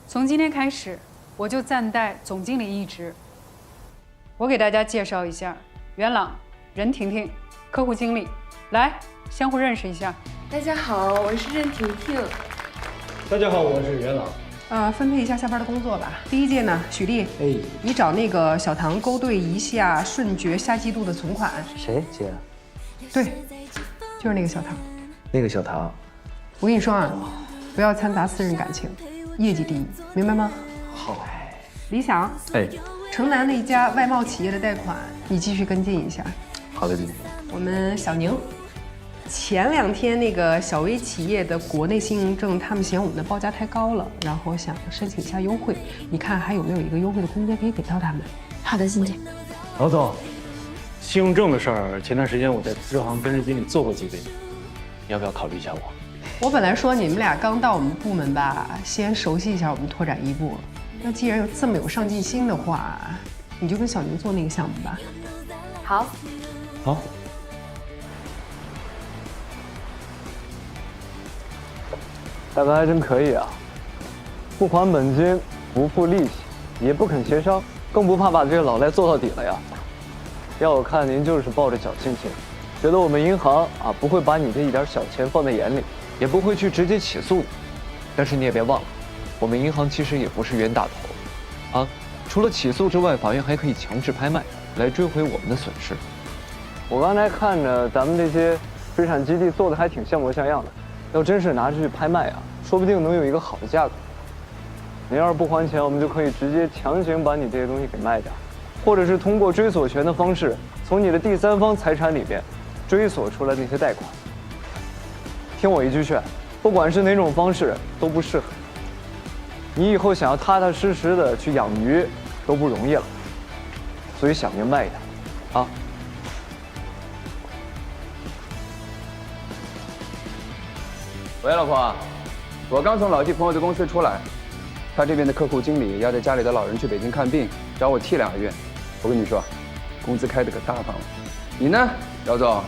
从今天开始，我就暂代总经理一职。我给大家介绍一下，元朗、任婷婷，客户经理，来相互认识一下。大家好，我是任婷婷。大家好，我是元朗。分配一下下班的工作吧。第一件呢，许丽，你找那个小唐勾兑一下顺觉下季度的存款。谁姐？对，就是那个小唐。那个小唐。我跟你说啊，不要掺杂私人感情，业绩第一，明白吗？好。李想，城南那家外贸企业的贷款，你继续跟进一下。好的，经理。我们小宁。前2天那个小微企业的国内信用证，他们嫌我们的报价太高了，然后想申请一下优惠，你看还有没有一个优惠的空间可以给到他们？好的，经理。老总，信用证的事儿，前段时间我在支行跟着经理做过几遍，你要不要考虑一下我？我本来说你们俩刚到我们部门吧，先熟悉一下我们拓展一部。那既然有这么有上进心的话，你就跟小宁做那个项目吧。好。好。大哥还真可以啊，不还本金，不付利息，也不肯协商，更不怕把这个老赖做到底了呀。要我看您就是抱着侥幸心，觉得我们银行啊不会把你这一点小钱放在眼里，也不会去直接起诉你。但是你也别忘了，我们银行其实也不是冤大头，啊，除了起诉之外，法院还可以强制拍卖来追回我们的损失。我刚才看着咱们这些水产基地做的还挺像模像样的。要真是拿出去拍卖啊，说不定能有一个好的价格。您要是不还钱，我们就可以直接强行把你这些东西给卖掉，或者是通过追索权的方式，从你的第三方财产里边追索出来那些贷款。听我一句劝，不管是哪种方式都不适合你。你以后想要踏踏实实的去养鱼都不容易了，所以想明白一点，啊。喂，老婆，我刚从老纪朋友的公司出来，他这边的客户经理要带家里的老人去北京看病，找我替2个月。我跟你说，工资开得可大方了。你呢，姚总？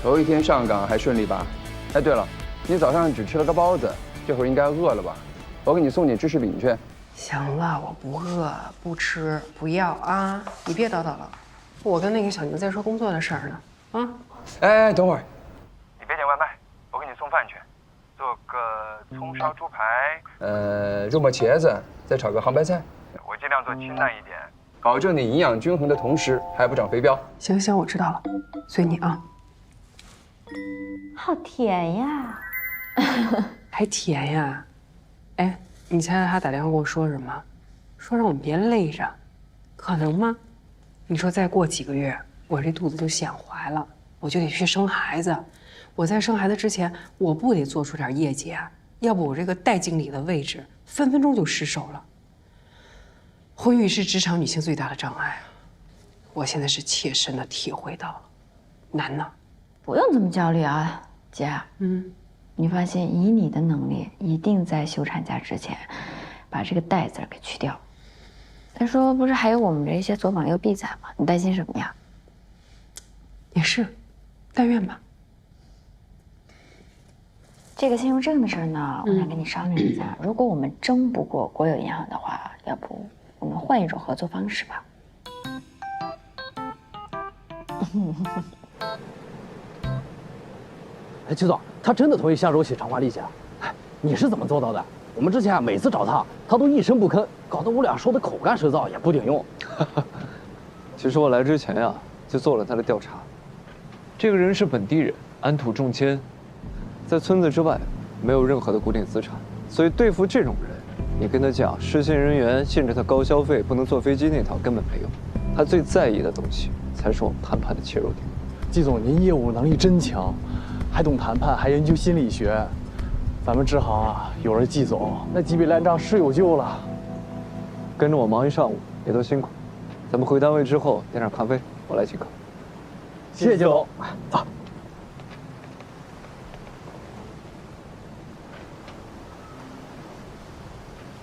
头1天上岗还顺利吧？哎，对了，你早上只吃了个包子，这会儿应该饿了吧？我给你送点芝士饼去。行了，我不饿，不吃，不要啊！你别叨叨了，我跟那个小宁在说工作的事儿呢。啊！哎，等会儿，你别点外卖，我给你送饭去。做个葱烧猪排，肉末茄子，再炒个杭白菜。我尽量做清淡一点，保证你营养均衡的同时还不长肥膘。行行，我知道了，随你啊。好甜呀！还甜呀？哎，你猜猜他打电话跟我说什么？说让我们别累着，可能吗？你说再过几个月，我这肚子就显怀了，我就得去生孩子。我在生孩子之前，我不得做出点业绩啊？要不我这个代经理的位置分分钟就失手了。婚育是职场女性最大的障碍，我现在是切身的体会到了，难呢。不用这么焦虑啊，姐。你放心，以你的能力，一定在休产假之前，把这个代字给去掉。再说，不是还有我们这些左膀右臂在吗？你担心什么呀？也是，但愿吧。这个信用证的事呢，我想跟你商量一下。如果我们争不过国有银行的话，要不我们换一种合作方式吧？哎，邱总，他真的同意下周写偿还利息啊？哎，你是怎么做到的？我们之前啊，每次找他，他都一声不吭，搞得我俩说的口干舌燥，也不顶用。其实我来之前呀，就做了他的调查。这个人是本地人，安土重迁，在村子之外没有任何的固定资产，所以对付这种人，你跟他讲失信人员限制他高消费，不能坐飞机那套根本没用。他最在意的东西才是我们谈判的切入点。季总，您业务能力真强，还懂谈判，还研究心理学。咱们支行啊，有了季总，那几笔烂账是有救了。跟着我忙一上午，也都辛苦。咱们回单位之后点点咖啡，我来请客。谢谢季总，走。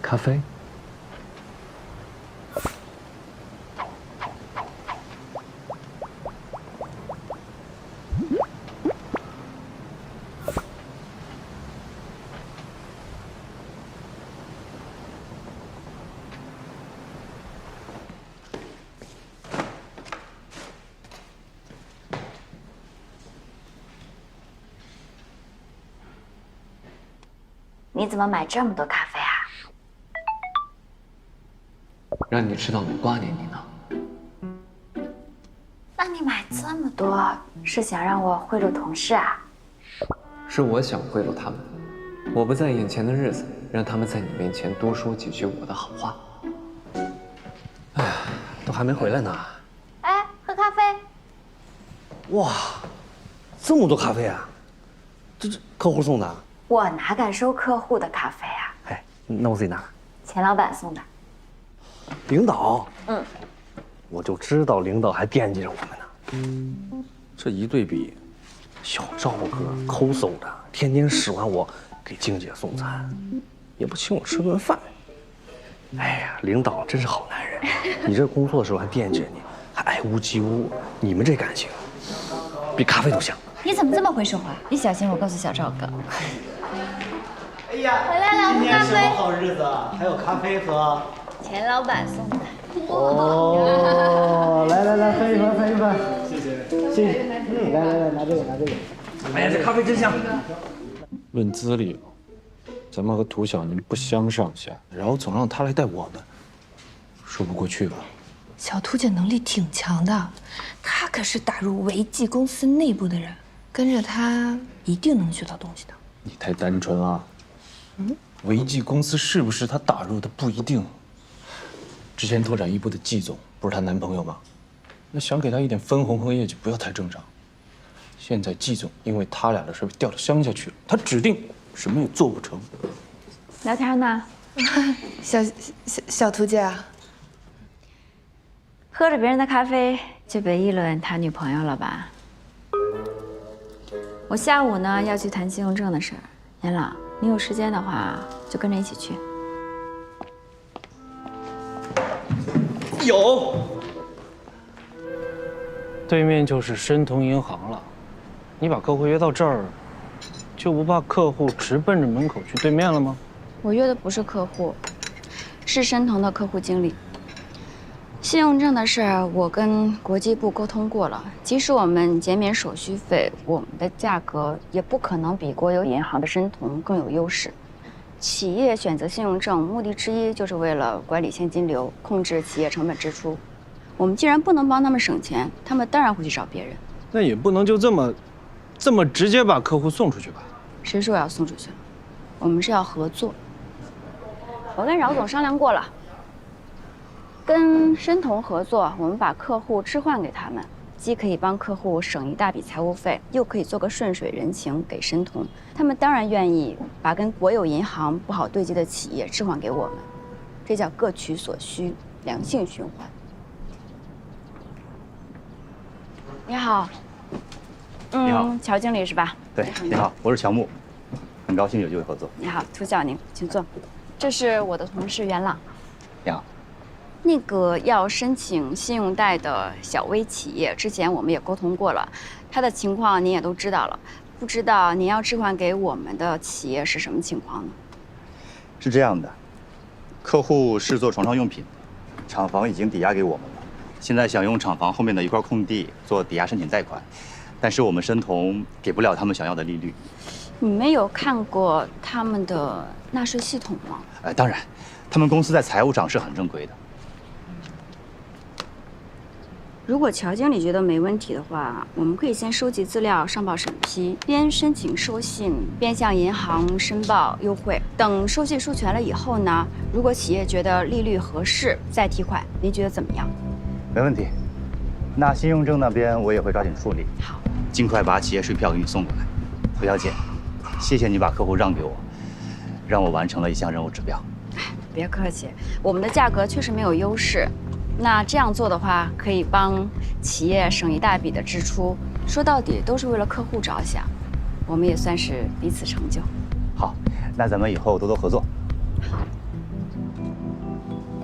咖啡。你怎么买这么多咖啡啊？让你知道我挂念你呢。那你买这么多，是想让我贿赂同事啊？是我想贿赂他们，我不在眼前的日子，让他们在你面前多说几句我的好话。哎呀，都还没回来呢。哎，喝咖啡。哇，这么多咖啡啊！这客户送的？我哪敢收客户的咖啡啊？哎，那我自己拿。钱老板送的。领导？嗯，我就知道领导还惦记着我们呢。这一对比，小赵哥抠搜的，天天使唤我给静姐送餐，也不请我吃顿饭。哎呀，领导真是好男人！你这工作的时候还惦记着你，还爱屋及乌，你们这感情比咖啡都香。你怎么这么会说话？你小心我告诉小赵哥。哎呀，回来了，今天什么喝咖啡。好日子啊？还有咖啡喝。钱老板送的。哦，来来来，分一份，分一份。谢谢，谢谢。来来来，拿这个，拿这个。哎呀，这咖啡真香。论资历，咱们和涂晓宁不相上下，然后总让他来带我们，说不过去吧？小涂姐能力挺强的，她可是打入维记公司内部的人，跟着她一定能学到东西的。你太单纯了。维记公司是不是他打入的不一定。之前拓展一部的季总不是她男朋友吗？那想给他一点分红和业绩，不要太正常。现在季总因为他俩的事被调到乡下去了，他指定什么也做不成。聊天呢？小涂姐啊，喝着别人的咖啡就别议论他女朋友了吧？我下午呢要去谈信用证的事儿，严朗，你有时间的话就跟着一起去。有。对面就是申通银行了，你把客户约到这儿，就不怕客户直奔着门口去对面了吗？我约的不是客户，是申通的客户经理。信用证的事儿，我跟国际部沟通过了，即使我们减免手续费，我们的价格也不可能比国有银行的申通更有优势。企业选择信用证，目的之一就是为了管理现金流，控制企业成本支出。我们既然不能帮他们省钱，他们当然会去找别人。那也不能就这么直接把客户送出去吧？谁说我要送出去了？我们是要合作。我跟饶总商量过了，跟申通合作，我们把客户置换给他们，既可以帮客户省一大笔财务费，又可以做个顺水人情给申通。他们当然愿意把跟国有银行不好对接的企业置换给我们，这叫各取所需，良性循环。你好，你好，乔经理是吧？对，你好，我是乔木，很高兴有机会合作。你好，涂晓宁，请坐。这是我的同事袁朗。你好。那个要申请信用贷的小微企业，之前我们也沟通过了，他的情况您也都知道了。不知道您要置换给我们的企业是什么情况呢？是这样的，客户是做床上用品，厂房已经抵押给我们了，现在想用厂房后面的一块空地做抵押申请贷款，但是我们申通给不了他们想要的利率。你们有看过他们的纳税系统吗？当然，他们公司在财务上是很正规的。如果乔经理觉得没问题的话，我们可以先收集资料上报审批，边申请收信边向银行申报优惠。等收信书全了以后呢，如果企业觉得利率合适再提款，您觉得怎么样？没问题。那信用证那边我也会抓紧处理，好，尽快把企业税票给你送过来。涂小姐，谢谢你把客户让给我，让我完成了一项任务指标。别客气，我们的价格确实没有优势。那这样做的话，可以帮企业省一大笔的支出。说到底都是为了客户着想，我们也算是彼此成就。好，那咱们以后多多合作。好。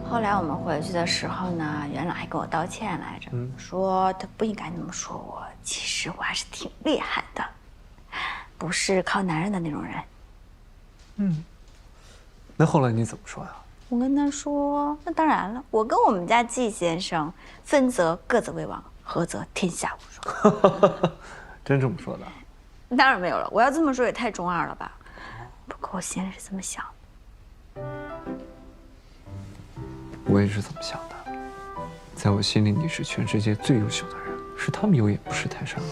后来我们回去的时候呢，袁朗还跟我道歉来着，说他不应该那么说我。其实我还是挺厉害的，不是靠男人的那种人。那后来你怎么说呀？我跟他说，那当然了，我跟我们家季先生分则各自为王，合则天下无双。真这么说的？当然没有了，我要这么说也太中二了吧？不过我心里是这么想的。我也是这么想的，在我心里你是全世界最优秀的人，是他们有眼不识泰山啊。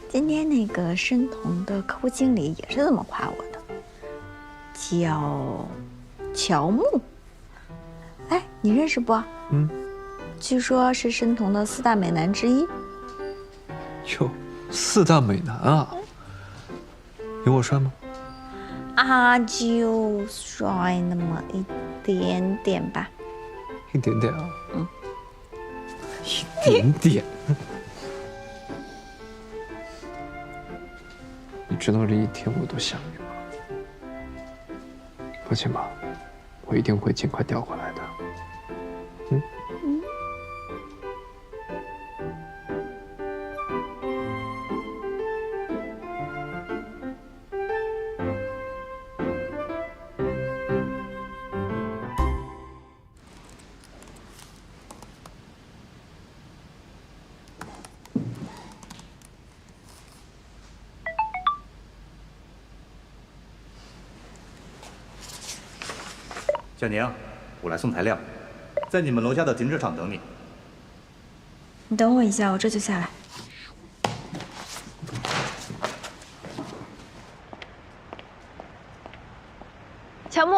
今天那个申童的客户经理也是这么夸我的，叫乔木。哎，你认识不？据说是申童的4大美男之一。哟，4大美男啊，有我帅吗？啊，就帅那么一点点吧。一点点啊。一点点。你知道这一天我多想你吗？放心吧，我一定会尽快调回来的。小宁，我来送材料，在你们楼下的停车场等你。你等我一下，我这就下来。乔木，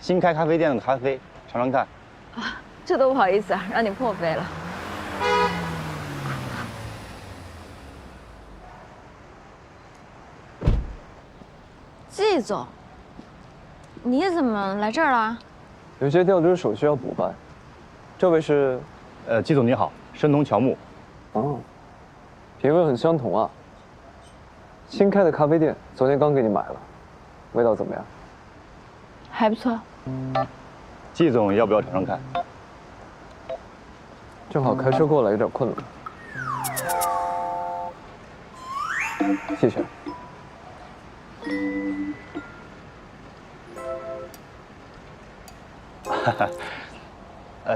新开咖啡店的咖啡，尝尝看。这都不好意思，让你破费了。季总，你怎么来这儿了？有些调职手续要补办。这位是，季总你好，申童乔木。哦，品味很相同啊。新开的咖啡店，昨天刚给你买了，味道怎么样？还不错。季总要不要尝尝看？正好开车过来有点困了。谢谢。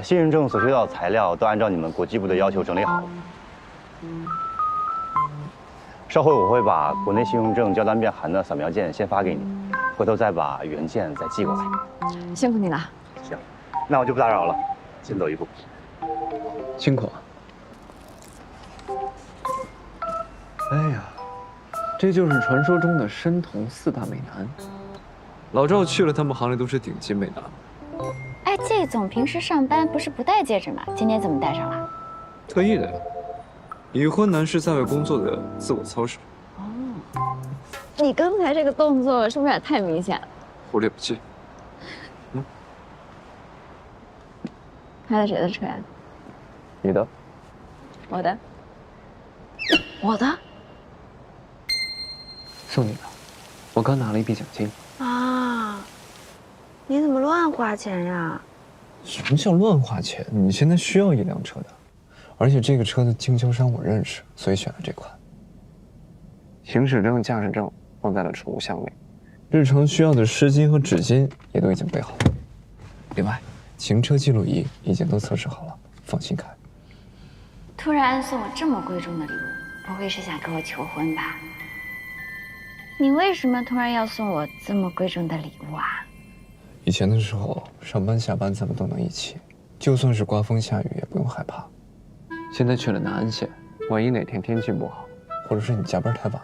信用证所需要的材料都按照你们国际部的要求整理好了。稍后我会把国内信用证交单变函的扫描件先发给你，回头再把原件再寄过来。辛苦你了。行，那我就不打扰了，先走一步。辛苦啊。哎呀，这就是传说中的申童4大美男。老赵去了他们行里都是顶级美男。哎，季总平时上班不是不戴戒指吗？今天怎么戴上了？特意的呀。已婚男士在外工作的自我操守。哦，你刚才这个动作是不是有点太明显了？忽略不计。开的谁的车呀？你的。我的。我的。送你的，我刚拿了一笔奖金。啊，你怎么乱花钱呀？什么叫乱花钱？你现在需要一辆车的，而且这个车的经销商我认识，所以选了这款。行驶证、驾驶证放在了储物箱里，日常需要的湿巾和纸巾也都已经备好了。另外，行车记录仪已经都测试好了，放心开。突然送我这么贵重的礼物，不会是想跟我求婚吧？你为什么突然要送我这么贵重的礼物啊？以前的时候，上班下班咱们都能一起，就算是刮风下雨也不用害怕。现在去了南安县，万一哪天天气不好，或者是你加班太晚了，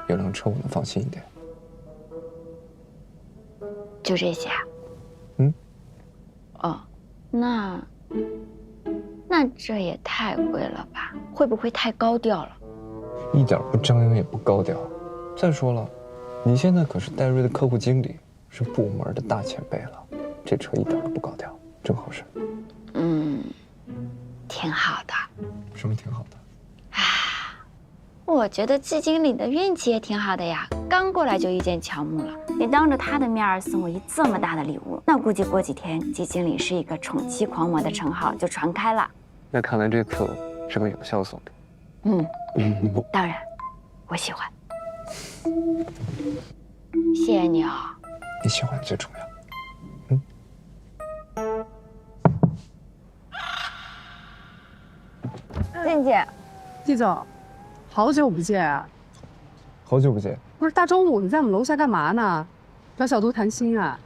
有辆车我能放心一点。就这些啊？哦，那这也太贵了吧？会不会太高调了？一点不张扬也不高调。再说了，你现在可是戴瑞的客户经理，是部门的大前辈了，这车一点都不高调，正合适。挺好的。什么挺好的？我觉得季经理的运气也挺好的呀，刚过来就遇见乔木了。你当着他的面送我这么大的礼物，那估计过几天季经理是一个宠妻狂魔的称号就传开了。那看来这次是个有效送礼。当然，我喜欢。谢谢你啊。你喜欢最重要。静姐，季总，好久不见啊！好久不见。不是大中午你在我们楼下干嘛呢？找小杜谈心啊？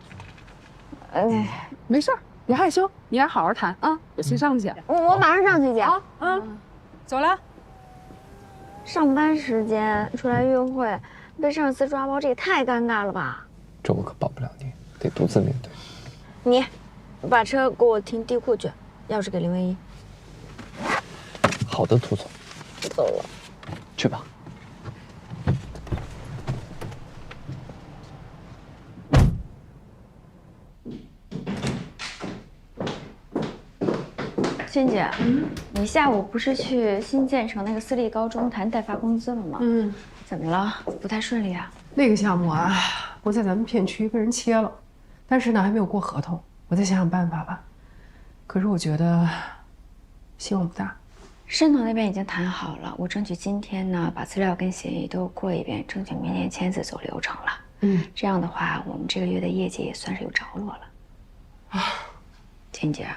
没事儿，别害羞，你俩好好谈啊。我先上去。我马上上去，姐。走了。上班时间出来约会，被上司抓包，这也太尴尬了吧？这我可帮不了你，得独自面对。你把车给我停地库去，钥匙给林唯一。好的，涂总。走了。去吧。欣姐，你下午不是去新建成那个私立高中谈代发工资了吗？怎么了？不太顺利啊？那个项目啊，我在咱们片区被人切了，但是呢还没有过合同，我再想想办法吧。可是我觉得希望不大。申总那边已经谈好了，我争取今天呢把资料跟协议都过一遍，争取明天签字走流程了。这样的话，我们这个月的业绩也算是有着落了。金姐，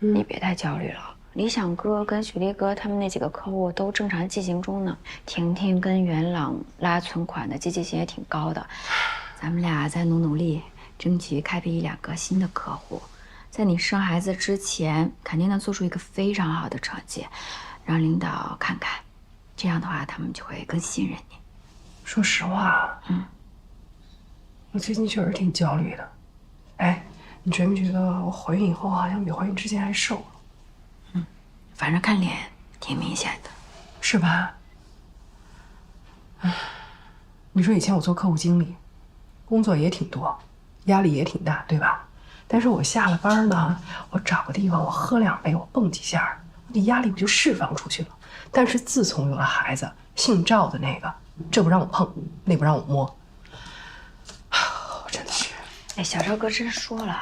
你别太焦虑了。理想哥跟许力哥他们那几个客户都正常进行中呢。婷婷跟元朗拉存款的积极性也挺高的，咱们俩再努力，争取开辟1-2个新的客户。在你生孩子之前，肯定能做出一个非常好的成绩，让领导看看。这样的话，他们就会更信任你。说实话，我最近确实挺焦虑的。哎，你觉没觉得我怀孕以后好像比怀孕之前还瘦了？反正看脸挺明显的，是吧？你说以前我做客户经理，工作也挺多，压力也挺大，对吧？但是我下了班呢，我找个地方，我喝2杯，我蹦几下，我的压力不就释放出去了？但是自从有了孩子，姓赵的那个，这不让我碰，那不让我摸，真的是。哎，小赵哥真说了，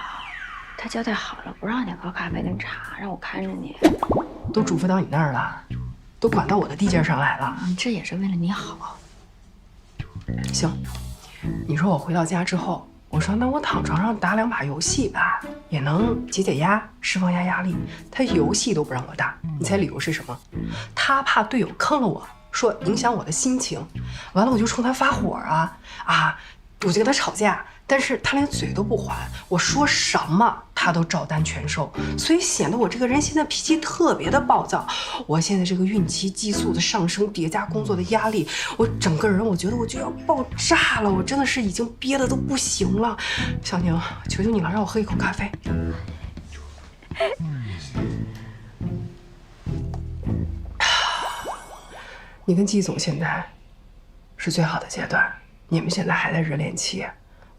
他交代好了，不让你喝咖啡跟茶，让我看着你。都嘱咐到你那儿了，都管到我的地界上来了。这也是为了你好。行，你说我回到家之后，我说那我躺床上打2把游戏吧，也能解解压，释放下压力。他游戏都不让我打，你猜理由是什么？他怕队友坑了我，说影响我的心情。完了我就冲他发火我就跟他吵架，但是他连嘴都不还，我说什么他都照单全收，所以显得我这个人现在脾气特别的暴躁。我现在这个孕期激素的上升叠加工作的压力，我整个人我觉得我就要爆炸了，我真的是已经憋得都不行了。小宁，求求你了，让我喝一口咖啡。你跟季总现在是最好的阶段，你们现在还在热恋期，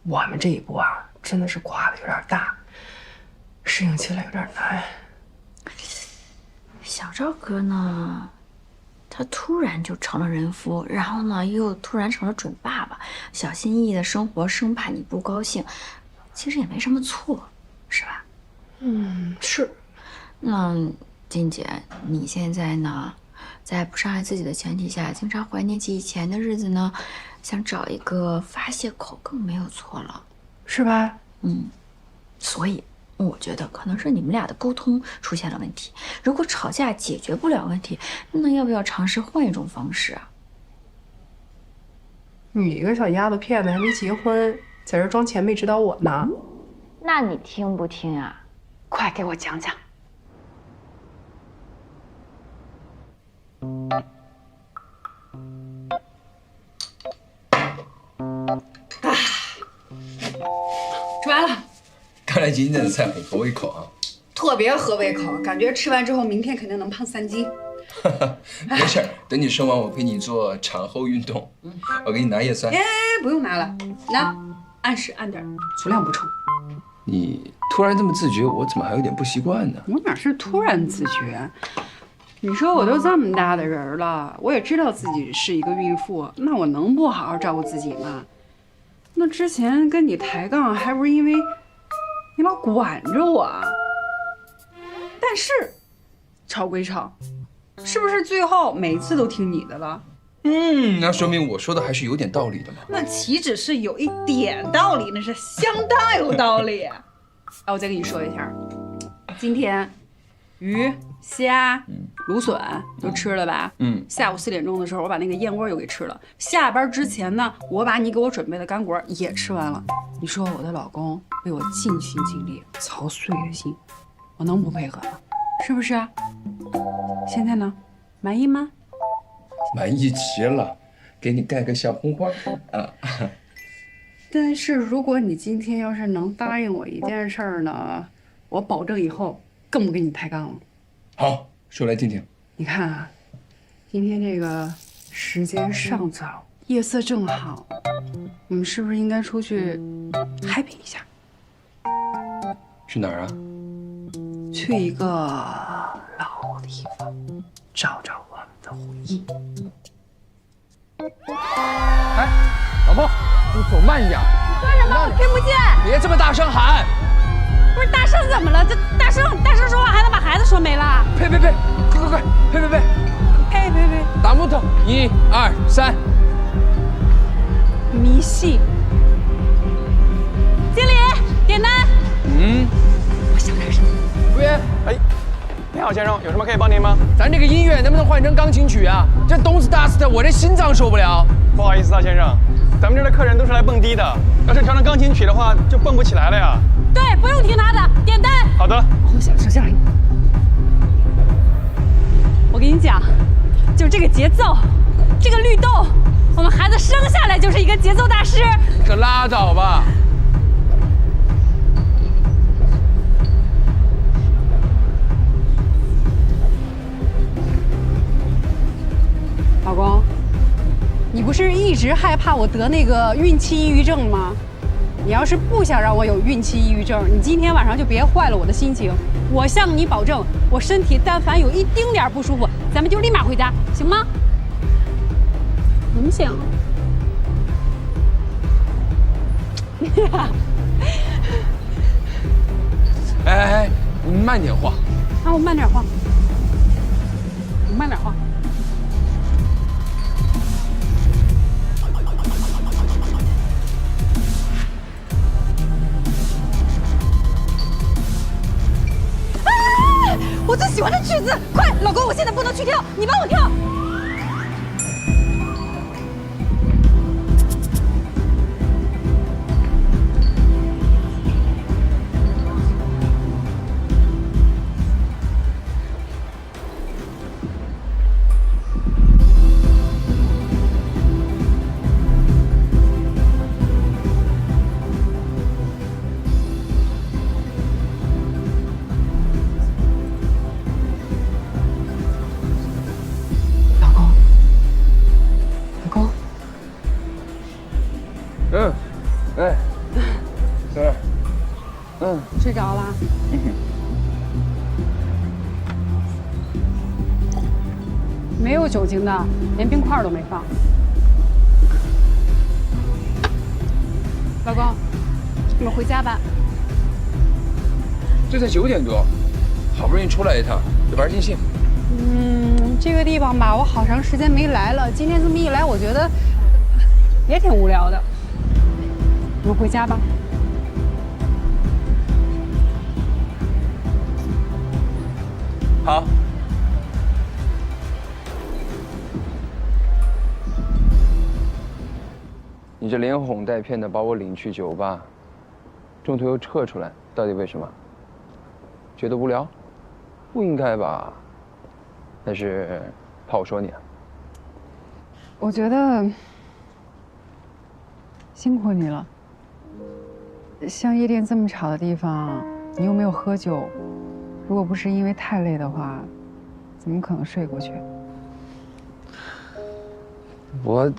我们这一步真的是跨的有点大，适应起来有点难。小赵哥呢，他突然就成了人夫，然后呢又突然成了准爸爸，小心翼翼的生活，生怕你不高兴，其实也没什么错，是吧？是。那金姐，你现在呢，在不伤害自己的前提下，经常怀念起以前的日子呢，想找一个发泄口更没有错了，是吧？所以我觉得可能是你们俩的沟通出现了问题。如果吵架解决不了问题，那要不要尝试换一种方式啊？你一个小丫头片子还没结婚，在这装前辈指导我呢。那你听不听啊？快给我讲讲。吃完了，看来今天的菜很合胃口啊。特别合胃口，感觉吃完之后明天肯定能胖3斤。没事儿，等你生完我陪你做产后运动，我给你拿叶酸。哎，不用拿了，拿，按时按点，足量补充。你突然这么自觉，我怎么还有点不习惯呢？我哪是突然自觉？你说我都这么大的人了，我也知道自己是一个孕妇，那我能不好好照顾自己吗？那之前跟你抬杠，还不是因为你老管着我？但是吵归吵，是不是最后每次都听你的了？那说明我说的还是有点道理的嘛。那岂止是有一点道理，那是相当有道理。我再跟你说一下，今天鱼虾、芦笋都吃了吧？下午4点钟的时候，我把那个燕窝又给吃了。下班之前呢，我把你给我准备的干果也吃完了。你说我的老公为我尽心尽力，操碎了心，我能不配合吗？是不是啊？现在呢，满意吗？满意极了，给你盖个小红花啊！但是如果你今天要是能答应我一件事儿呢，我保证以后更不跟你抬杠了。好，说来听听。你看啊，今天这个时间尚早，夜色正好，我们是不是应该出去 happy 一下？去哪儿啊？去一个老地方，找找我们的回忆。哎，老婆，你走慢点。说什么？我听不见。别这么大声喊。不是大声怎么了？这大声说话还能把孩子说没了？呸！快，呸！打木头，1、2、3。迷信。经理，点单。我想点什么？服务员，哎，你好，先生，有什么可以帮您吗？咱这个音乐能不能换成钢琴曲啊？这动次打次的，我这心脏受不了。不好意思啊，先生，咱们这儿的客人都是来蹦迪的，要是调成钢琴曲的话，就蹦不起来了呀。对，不用听他的，点单。好的。我想说下来，我跟你讲，就这个节奏，这个律动，我们孩子生下来就是一个节奏大师。可拉倒吧。老公，你不是一直害怕我得那个孕期抑郁症吗？你要是不想让我有孕期抑郁症，你今天晚上就别坏了我的心情。我向你保证，我身体但凡有一丁点不舒服，咱们就立马回家，行吗？怎么想？哎，你慢点晃。啊，我慢点晃，我慢点晃。我最喜欢的曲子，快，老公，我现在不能去跳，你帮我跳。睡着了？没有酒精的，连冰块都没放。老公，我们回家吧。这才9点多，好不容易出来一趟，就玩尽兴。这个地方吧，我好长时间没来了。今天这么一来，我觉得也挺无聊的。我们回家吧。好。你这连哄带骗的把我领去酒吧，中途又撤出来，到底为什么？觉得无聊？不应该吧？还是怕我说你啊？我觉得辛苦你了。像夜店这么吵的地方，你又没有喝酒，如果不是因为太累的话，怎么可能睡过去？我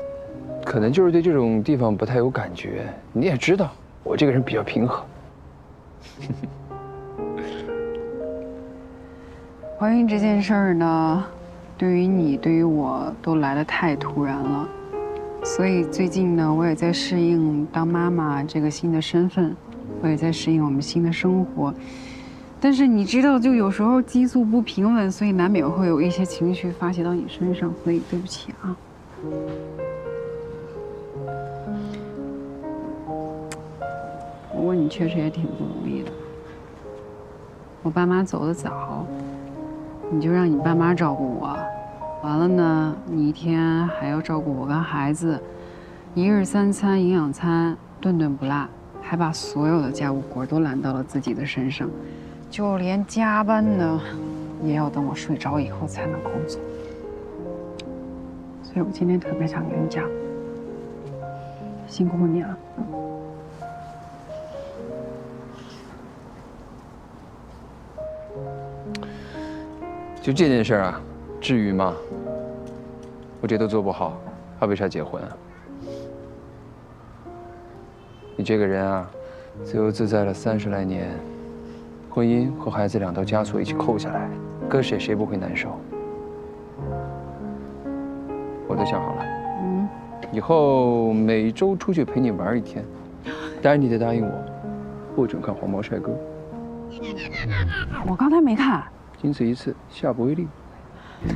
可能就是对这种地方不太有感觉。你也知道，我这个人比较平和。怀孕这件事儿呢，对于你，对于我都来得太突然了。所以最近呢，我也在适应当妈妈这个新的身份，我也在适应我们新的生活。但是你知道，就有时候激素不平稳，所以难免会有一些情绪发泄到你身上，所以对不起啊。不过你确实也挺不容易的。我爸妈走得早，你就让你爸妈照顾我，完了呢，你一天还要照顾我跟孩子，1日3餐营养餐，顿顿不落，还把所有的家务活都揽到了自己的身上，就连加班呢，也要等我睡着以后才能工作。所以我今天特别想跟你讲，辛苦你了。就这件事啊，至于吗？我这都做不好，还为啥结婚啊？你这个人啊，自由自在了30来年，婚姻和孩子2道枷锁一起扣下来，搁谁不会难受？我都想好了，以后每周出去陪你玩1天，当然你得答应我，不准看黄毛帅哥。我刚才没看。仅此一次，下不为例。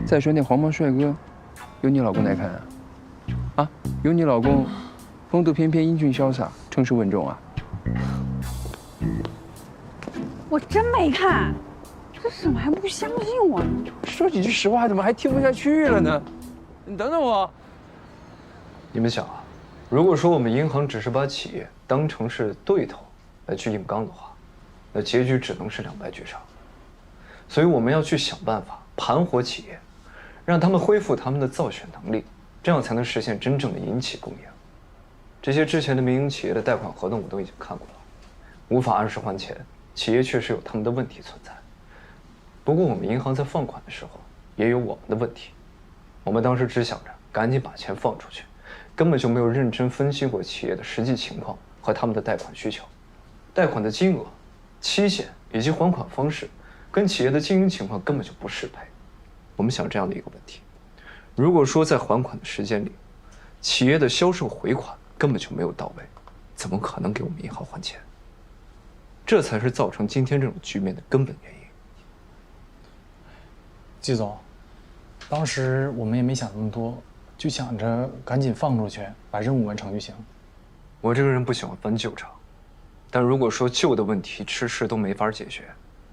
再说那黄毛帅哥，有你老公耐看啊？啊，有你老公风度翩翩、英俊潇洒、称是稳重啊？我真没看，这怎么还不相信我呢？说几句实话，怎么还听不下去了呢？你等等我。你们想啊，如果说我们银行只是把企业当成是对头来去硬刚的话，那结局只能是两败俱伤。所以我们要去想办法盘活企业，让他们恢复他们的造血能力，这样才能实现真正的银企共赢。这些之前的民营企业的贷款合同我都已经看过了，无法按时还钱，企业确实有他们的问题存在。不过我们银行在放款的时候也有我们的问题，我们当时只想着赶紧把钱放出去，根本就没有认真分析过企业的实际情况和他们的贷款需求，贷款的金额、期限以及还款方式跟企业的经营情况根本就不适配。我们想这样的一个问题，如果说在还款的时间里，企业的销售回款根本就没有到位，怎么可能给我们银行还钱？这才是造成今天这种局面的根本原因。季总，当时我们也没想那么多，就想着赶紧放出去，把任务完成就行。我这个人不喜欢翻旧账，但如果说旧的问题迟迟都没法解决，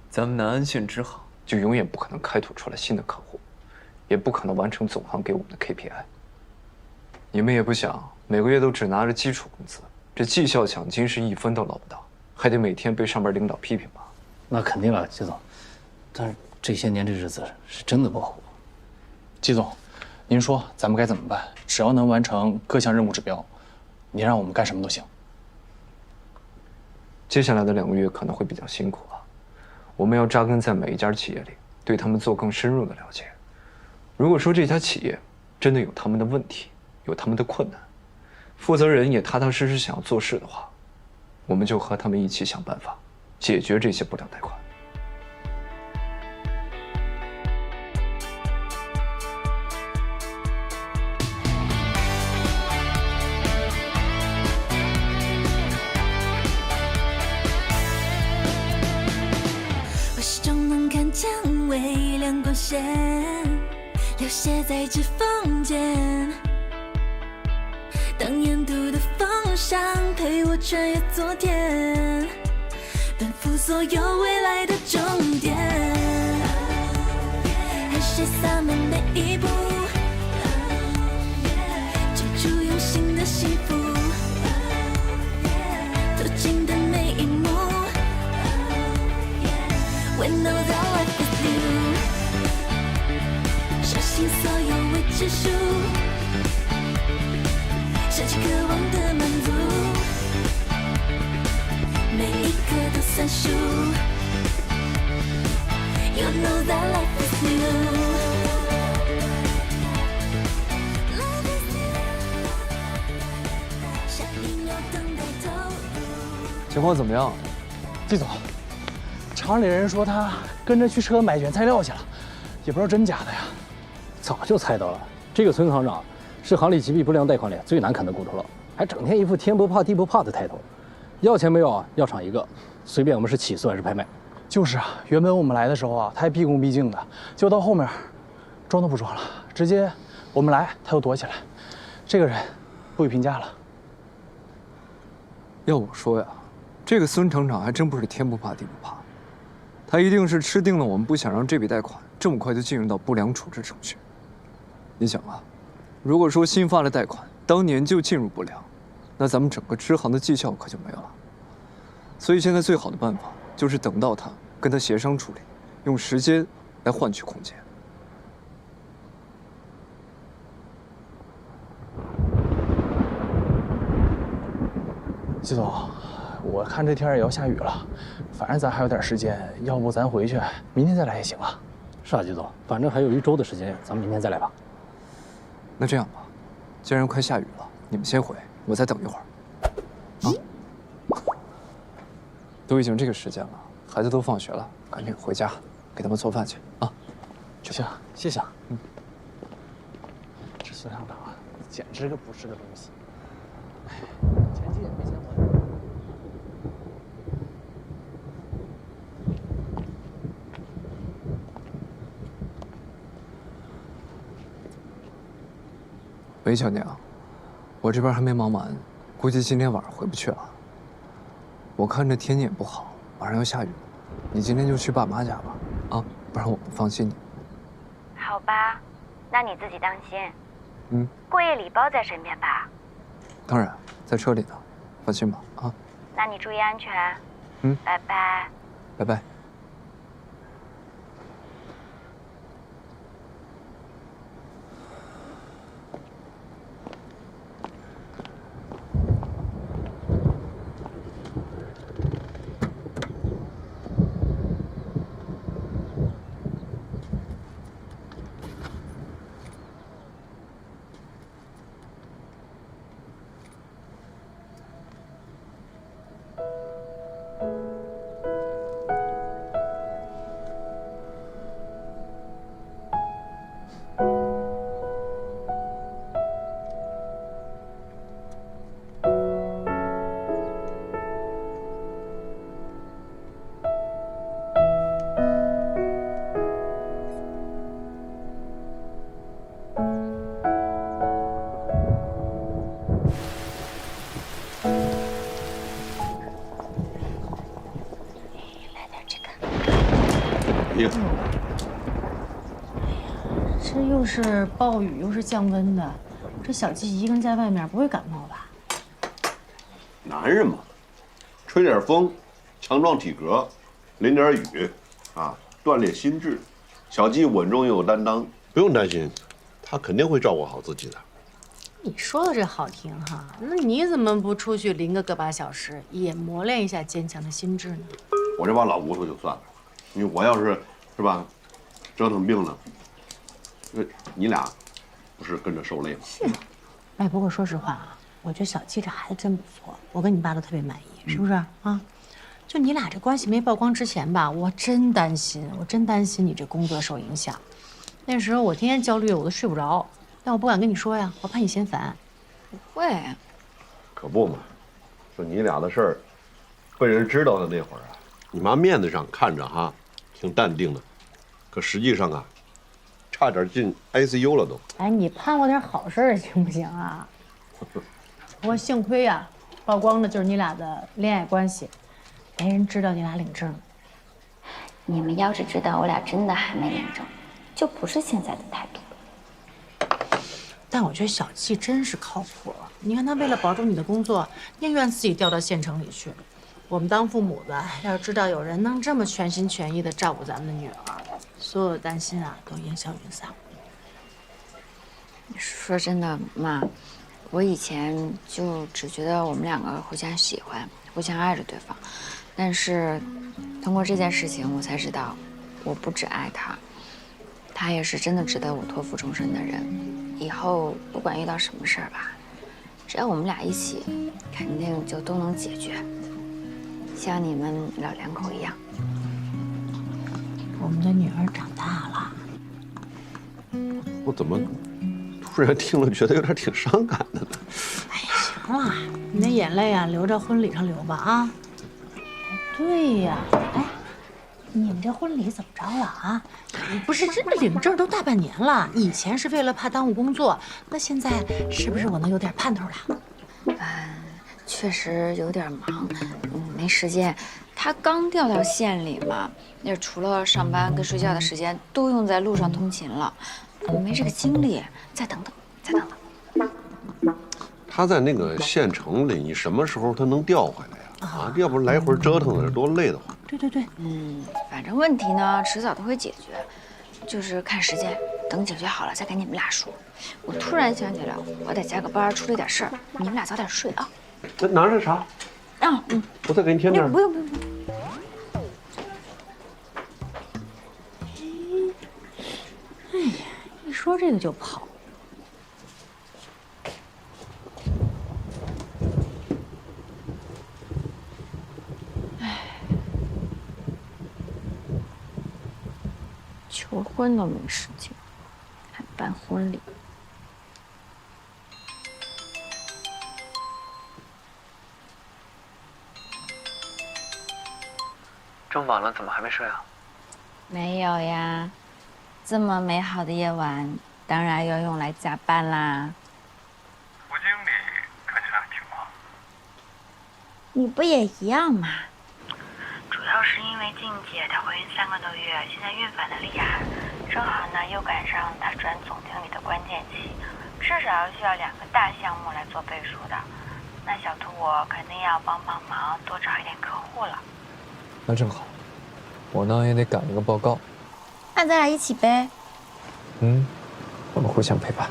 咱们南安县支行就永远不可能开拓出来新的客户，也不可能完成总行给我们的 KPI。你们也不想每个月都只拿着基础工资，这绩效奖金是1分都捞不到，还得每天被上边领导批评吧？那肯定了，季总。但是这些年这日子是真的不好过。季总，您说咱们该怎么办？只要能完成各项任务指标，你让我们干什么都行。接下来的2个月可能会比较辛苦啊，我们要扎根在每一家企业里，对他们做更深入的了解。如果说这家企业真的有他们的问题，有他们的困难，负责人也踏踏实实想要做事的话，我们就和他们一起想办法解决这些不良贷款。我始终能看见微亮光线流泻在指缝间，当沿途的风向陪我穿越昨天，奔赴所有未来的终点。汗水洒满每一步，追逐用心的幸福，途经的每一幕。We know that life is new， 相信所有未知数，升起渴望的满足，每一刻都算数。You know that life is new。 下一秒等待投入。情况怎么样？季总，厂里人说他跟着去车买原材料去了，也不知道真假的呀。早就猜到了，这个孙行长是行里几笔不良贷款里最难啃的骨头了，还整天一副天不怕地不怕的态度。要钱没有啊？药厂一个，随便我们是起诉还是拍卖。就是啊，原本我们来的时候啊，他还毕恭毕敬的，就到后面，装都不装了，直接我们来他又躲起来。这个人不予评价了。要我说呀，这个孙厂长还真不是天不怕地不怕，他一定是吃定了我们不想让这笔贷款这么快就进入到不良处置程序。你想啊，如果说新发的贷款当年就进入不良，那咱们整个支行的绩效可就没有了。所以现在最好的办法就是等到他跟他协商处理，用时间来换取空间。季总，我看这天也要下雨了，反正咱还有点时间，要不咱回去，明天再来也行啊。是啊，季总，反正还有1周的时间，咱们明天再来吧。那这样吧，既然快下雨了，你们先回，我再等一会儿。啊，都已经这个时间了，孩子都放学了，赶紧回家给他们做饭去啊。行，谢谢。这孙厂长啊，简直个不是个东西。前期也没见过。喂，小娘，我这边还没忙完，估计今天晚上回不去了。我看这天气也不好，马上要下雨了，你今天就去爸妈家吧，啊，不然我不放心你。好吧，那你自己当心。嗯，过夜礼包在身边吧？当然，在车里呢，放心吧，啊。那你注意安全。嗯，拜拜。拜拜。这又是暴雨又是降温的，这小季一个人在外面不会感冒吧？男人嘛，吹点风，强壮体格，淋点雨，啊，锻炼心智。小季稳重又有担当，不用担心，他肯定会照顾好自己的。你说的这好听哈，那你怎么不出去淋个把小时，也磨练一下坚强的心智呢？我这把老骨头就算了，因为我要是吧，折腾病了，你俩不是跟着受累吗？哎，不过说实话啊，我觉得小季这孩子真不错，我跟你爸都特别满意，是不是啊？就你俩这关系没曝光之前吧，我真担心你这工作受影响。那时候我天天焦虑，我都睡不着，但我不敢跟你说呀，我怕你嫌烦。不会，可不嘛，说你俩的事儿，被人知道的那会儿啊，你妈面子上看着哈，挺淡定的，可实际上啊，差点进 ICU 了都。哎，你盼我点好事儿行不行啊？不过幸亏呀，曝光的就是你俩的恋爱关系，没人知道你俩领证。你们要是知道我俩真的还没领证，就不是现在的态度了。但我觉得小季真是靠谱。你看他为了保住你的工作，宁愿自己调到县城里去。我们当父母的，要知道有人能这么全心全意地照顾咱们的女儿，所有的担心啊都烟消云散。说真的，妈，我以前就只觉得我们两个互相喜欢，互相爱着对方，但是通过这件事情，我才知道，我不只爱他，他也是真的值得我托付终身的人。以后不管遇到什么事儿吧，只要我们俩一起，肯定就都能解决，像你们老两口一样。我们的女儿长大了。我怎么突然听了觉得有点挺伤感的呢？哎呀，行了，你那眼泪啊，留着婚礼上流吧啊。对呀，哎，你们这婚礼怎么着了啊？不是，这领证都大半年了，以前是为了怕耽误工作，那现在是不是我能有点盼头了？确实有点忙，没时间。他刚调到县里嘛，那除了上班跟睡觉的时间，都用在路上通勤了，没这个精力。再等等，再等等。他在那个县城里，你什么时候他能调回来呀？啊，要不来回折腾的多累得慌。对对对，反正问题呢，迟早都会解决，就是看时间，等解决好了再跟你们俩说。我突然想起来，我得加个班，出了点事儿，你们俩早点睡啊。那拿着茶。啊，我再给你添点。不用。哎呀，一说这个就跑。求婚都没时间，还办婚礼。这么晚了，怎么还没睡啊？没有呀，这么美好的夜晚，当然要用来加班啦。胡经理看起来挺忙。你不也一样吗？主要是因为静姐她怀孕3个多月，现在孕反的厉害，正好呢又赶上她转总经理的关键期，至少需要2个大项目来做背书的。那小兔我肯定要帮忙，多找一点客户了。那正好，我呢也得赶一个报告。那咱俩一起呗。我们互相陪伴。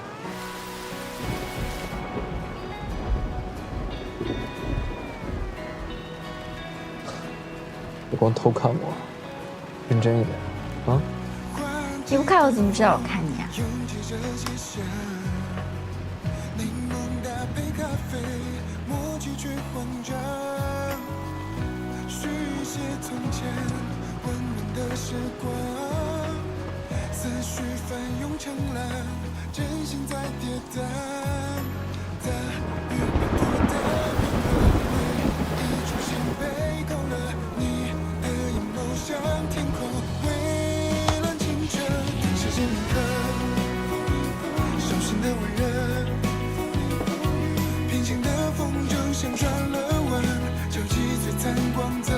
别光偷看我，认真一点啊！你不看我怎么知道我看你啊？从前温暖的时光，思绪翻涌成浪，真心在跌宕。大雨漫途的冰和灰，一出现被勾勒，你的眼眸像天空，蔚蓝清澈，时间铭刻，手心的温热，平行的风筝像转了弯，交集璀璨光泽。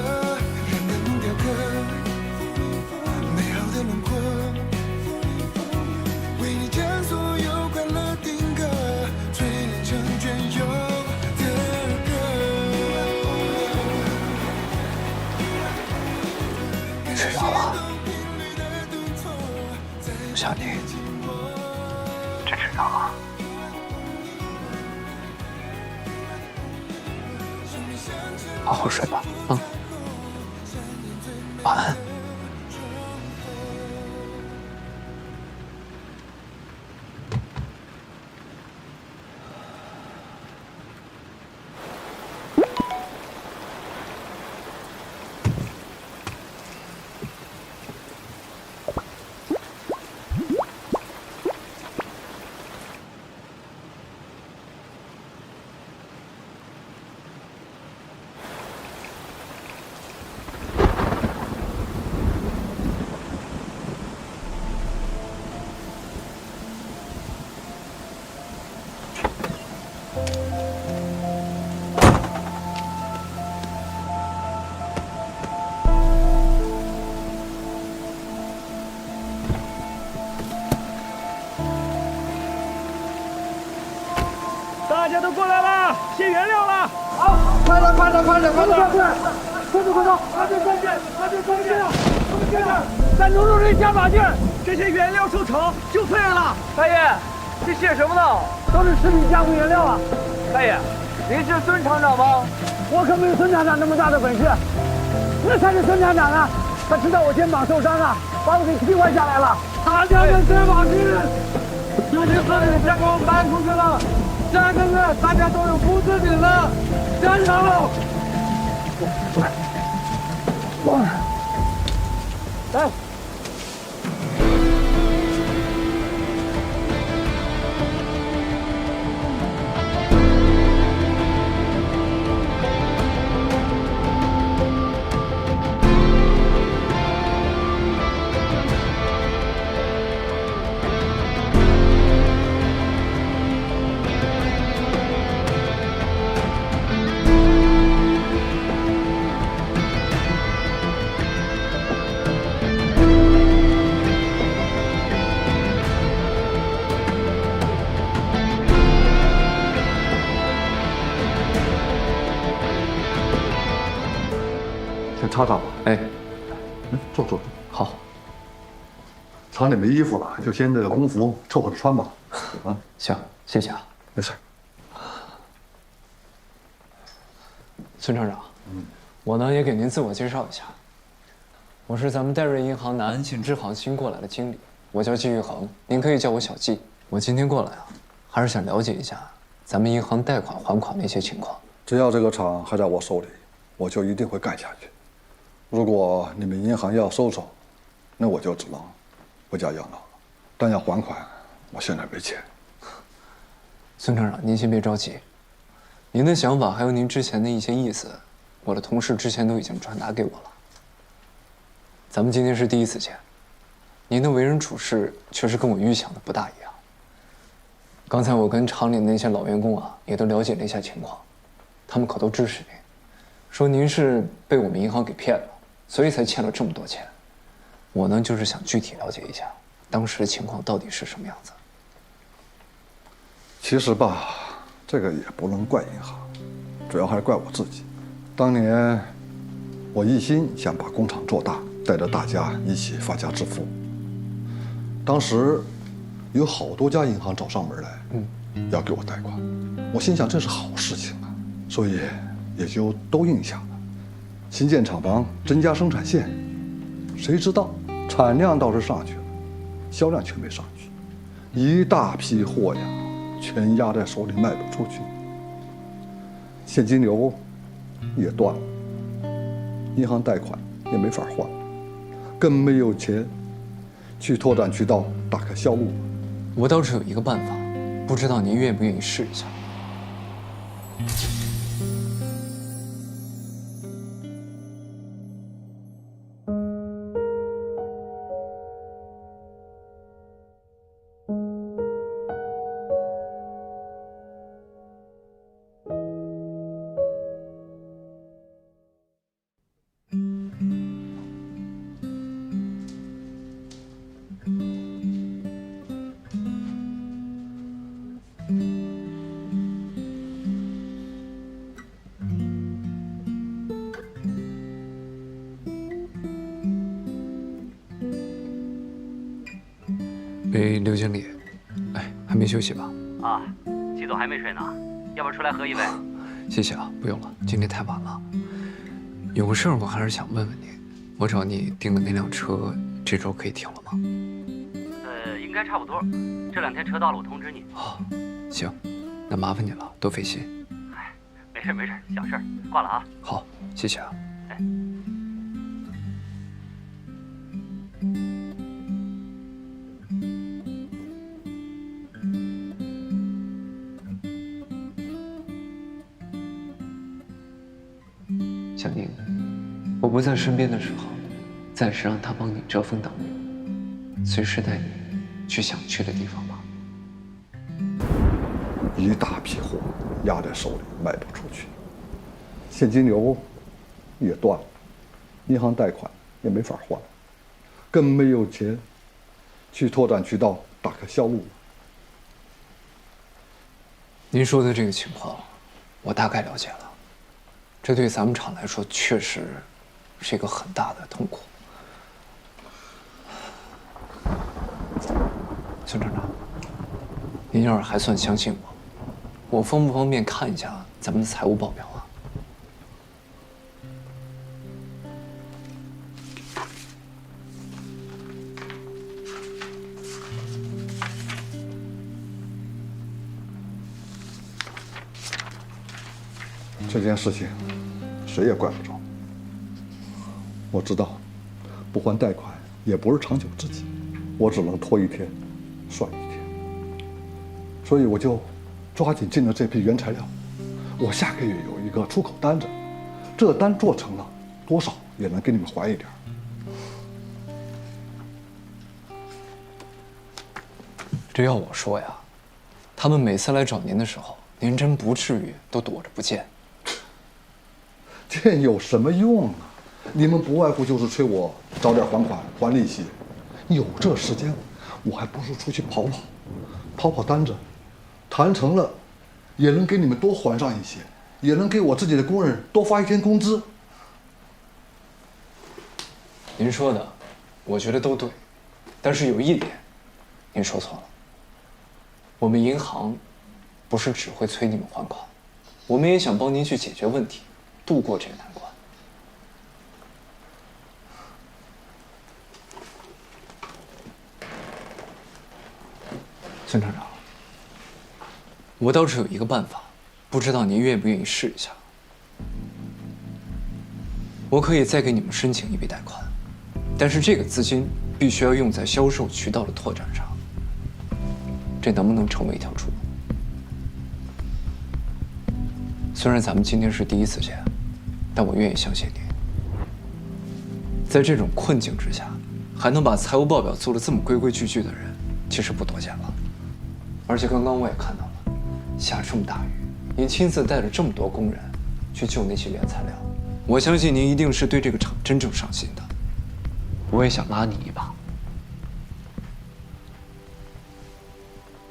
美好的轮廓，为你将所有快乐定格，淬炼成隽永的歌。睡着了，不想你，真睡着了。好好睡吧，啊。晚安。大家都过来了，卸原料了。好，快点，快点，快点，快点，快点，快走，快走，快点关键，快点关键，快点，再努努力，加把劲，这些原料收成就对了。大爷，这卸什么呢？都是食品加工原料啊。大爷，您是孙厂长吗？我可没有孙厂长那么大的本事，那才是孙厂长啊！他知道我肩膀受伤啊，把我给替换下来了。大家们加把劲，这些食品加工搬出去了。下个月大家都有工资领了，加油！来。先擦擦吧。哎，坐。好。厂里没衣服了，就先这个工服凑合着穿吧。啊，行，谢谢啊。没事。孙厂长，我呢也给您自我介绍一下，我是咱们戴瑞银行南安县支行新过来的经理，我叫季玉恒，您可以叫我小季。我今天过来啊，还是想了解一下咱们银行贷款还款的一些情况。只要这个厂还在我手里，我就一定会干下去。如果你们银行要收手，那我就只能回家养老了。但要还款，我现在没钱。孙厂长，您先别着急，您的想法还有您之前的一些意思，我的同事之前都已经传达给我了。咱们今天是第一次见，您的为人处事确实跟我预想的不大一样。刚才我跟厂里的那些老员工啊，也都了解了一下情况，他们可都支持您，说您是被我们银行给骗了，所以才欠了这么多钱。我呢，就是想具体了解一下当时的情况到底是什么样子。其实吧，这个也不能怪银行，主要还是怪我自己。当年我一心想把工厂做大，带着大家一起发家致富。当时有好多家银行找上门来，要给我贷款。我心想这是好事情啊，所以也就都应下了。新建厂房，增加生产线，谁知道产量倒是上去了，销量却没上去，一大批货呀，全压在手里卖不出去，现金流也断了，银行贷款也没法还，更没有钱去拓展渠道，打开销路。我倒是有一个办法，不知道您愿不愿意试一下。喂，刘经理，哎，还没休息吧？啊，季总还没睡呢，要不要出来喝一杯？谢谢啊，不用了，今天太晚了。有个事儿我还是想问问你，我找你订的那辆车，这周可以停了吗？应该差不多，这2天车到了我通知你。哦，行，那麻烦你了，多费心。哎，没事没事，小事，挂了啊。好，谢谢啊。哎。小宁，我不在身边的时候，暂时让他帮你遮风挡雨，随时带你去想去的地方吧。一大批货压在手里卖不出去，现金流也断了，银行贷款也没法还，更没有钱去拓展渠道，打开销路。您说的这个情况，我大概了解了。这对咱们厂来说，确实是一个很大的痛苦。孙厂长，您要是还算相信我方不方便看一下咱们的财务报表啊？这件事情谁也怪不着。我知道不还贷款也不是长久之计，我只能拖一天算一天，所以我就抓紧进了这批原材料。我下个月有一个出口单子，这单做成了，多少也能给你们还一点。这要我说呀，他们每次来找您的时候，您真不至于都躲着不见。这有什么用啊？你们不外乎就是催我早点还款、还利息。有这时间，我还不如出去跑跑单子，谈成了，也能给你们多还上一些，也能给我自己的工人多发一天工资。您说的，我觉得都对，但是有一点，您说错了。我们银行不是只会催你们还款，我们也想帮您去解决问题，度过这个难关。孙厂长，我倒是有一个办法，不知道您愿不愿意试一下。我可以再给你们申请一笔贷款，但是这个资金必须要用在销售渠道的拓展上。这能不能成为一条出路？虽然咱们今天是第一次见，但我愿意相信你。在这种困境之下，还能把财务报表做得这么规规矩矩的人，其实不多见了。而且刚刚我也看到了，下这么大雨，您亲自带着这么多工人去救那些原材料，我相信您一定是对这个厂真正上心的。我也想拉你一把。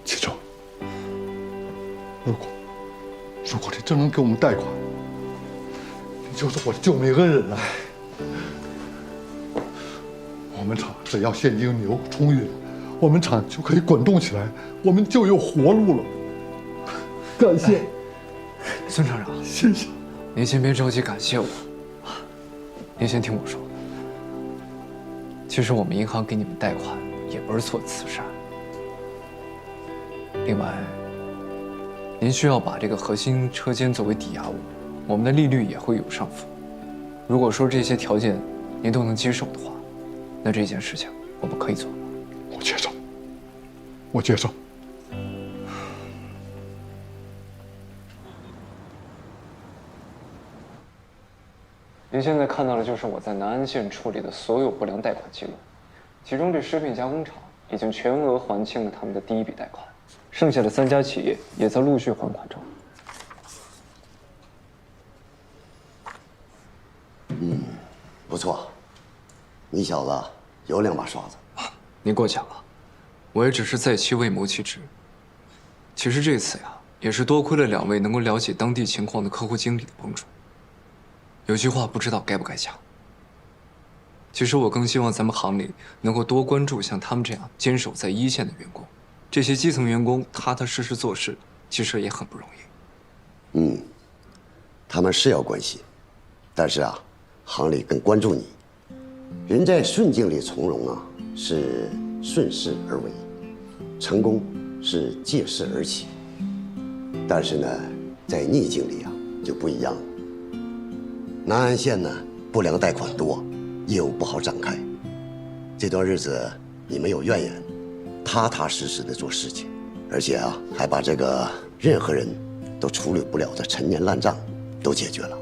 启正，如果你真能给我们贷款，你就是我的救命恩人了。我们厂只要现金流充裕了，我们厂就可以滚动起来，我们就有活路了。感谢，孙厂长，谢谢。您先别着急感谢我，您先听我说。其实我们银行给你们贷款也不是做慈善。另外，您需要把这个核心车间作为抵押物，我们的利率也会有上浮。如果说这些条件您都能接受的话，那这件事情我们可以做。我接受，我接受。您现在看到的就是我在南安县处理的所有不良贷款记录，其中这食品加工厂已经全额还清了他们的第一笔贷款，剩下的3家企业也在陆续还款中。不错，你小子有2把刷子。您过奖了，我也只是在其位谋其职。其实这次呀，也是多亏了2位能够了解当地情况的客户经理的帮助。有句话不知道该不该讲。其实我更希望咱们行里能够多关注像他们这样坚守在一线的员工，这些基层员工踏踏实实做事，其实也很不容易。他们是要关心，但是啊，行里更关注你。人在顺境里从容啊，是顺势而为；成功是借势而起。但是呢，在逆境里啊，就不一样了。南安县呢，不良贷款多，业务不好展开。这段日子你没有怨言，踏踏实实的做事情，而且啊，还把这个任何人都处理不了的陈年烂账都解决了。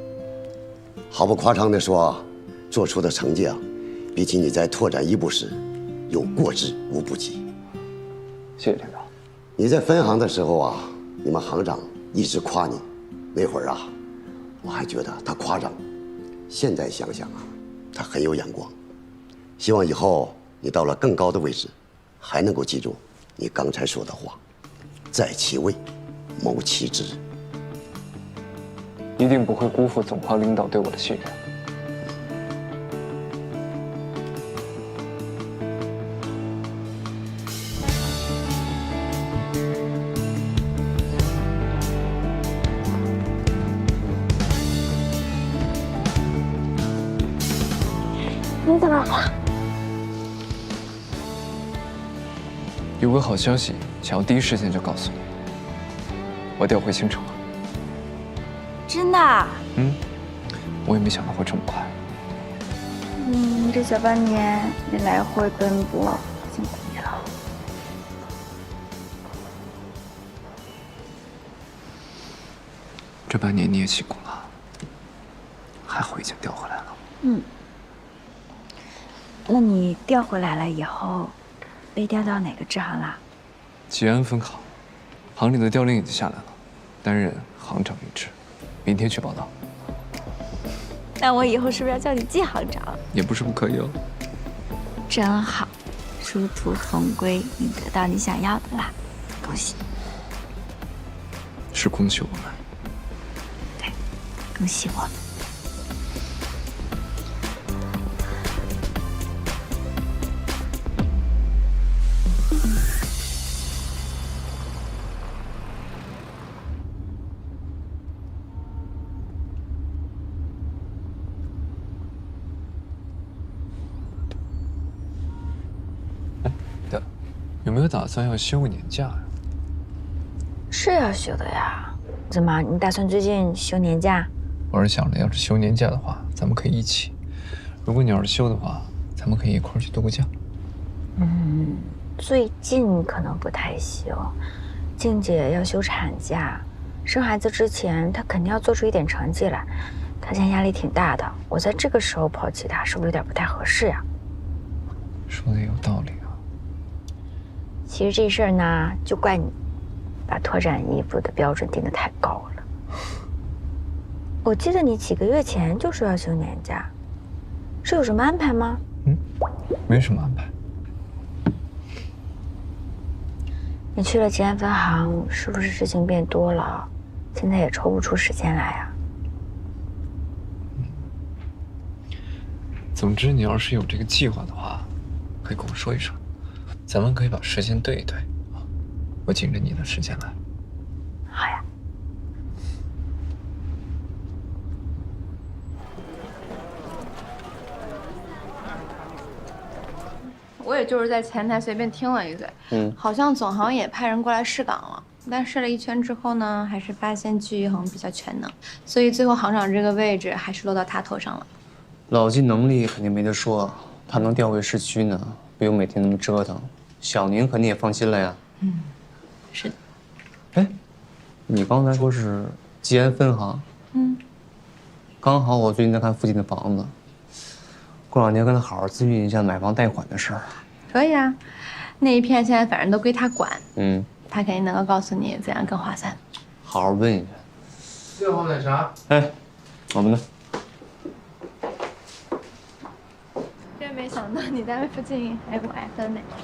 毫不夸张地说，做出的成绩啊，比起你在拓展一部时有过之无不及。谢谢领导。你在分行的时候啊，你们行长一直夸你，那会儿啊，我还觉得他夸张。现在想想啊，他很有眼光。希望以后你到了更高的位置，还能够记住你刚才说的话，在其位，谋其职。一定不会辜负总行领导对我的信任。你怎么了？有个好消息，想要第一时间就告诉你，我调回新城了。真的？我也没想到会这么快。这小半年你来回奔波，辛苦你了。这半年你也辛苦了，还好已经调回来了。那你调回来了以后，被调到哪个支行啦？吉安分行，行里的调令已经下来了，担任行长一职，明天去报道。那我以后是不是要叫你季行长？也不是不可以哦。真好，殊途同归，你得到你想要的啦，恭喜！是恭喜我们。对，恭喜我们。没有打算要休个年假呀？是要休的呀。怎么，你打算最近休年假？我是想着，要是休年假的话，咱们可以一起；如果你要是休的话，咱们可以一块儿去度个假。最近可能不太行。静姐要休产假，生孩子之前她肯定要做出一点成绩来。她现在压力挺大的，我在这个时候抛弃她，是不是有点不太合适呀？说的有道理啊。其实这事儿呢，就怪你把拓展衣服的标准定得太高了。我记得你几个月前就说要休年假，是有什么安排吗？没什么安排。你去了吉安分行，是不是事情变多了？现在也抽不出时间来啊。总之，你要是有这个计划的话，可以跟我说一声，咱们可以把时间对一对啊。我紧着你的时间来。好呀。我也就是在前台随便听了一嘴，好像总行也派人过来试岗了，但试了一圈之后呢，还是发现具一恒比较全能，所以最后行长这个位置还是落到他头上了。老季能力肯定没得说，他能调回市区呢，不用每天那么折腾，小宁肯定也放心了呀。是的。哎，你刚才说是吉安分行，刚好我最近在看附近的房子，过两天跟他好好咨询一下买房贷款的事儿。可以啊，那一片现在反正都归他管，他肯定能够告诉你怎样更划算。好好问一下。6号奶茶。哎，我们呢？真没想到你单位附近还有我爱喝的奶茶。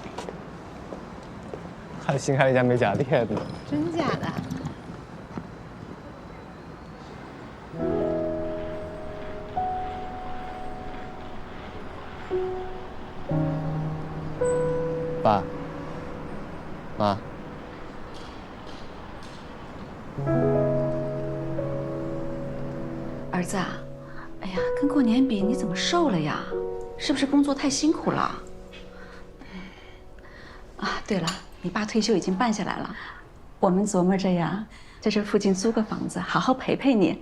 还新开了一家美甲店呢。真假的？爸妈，儿子啊，哎呀，跟过年比，你怎么瘦了呀？是不是工作太辛苦了？啊，对了，你爸退休已经办下来了，我们琢磨着呀，在这附近租个房子，好好陪陪你。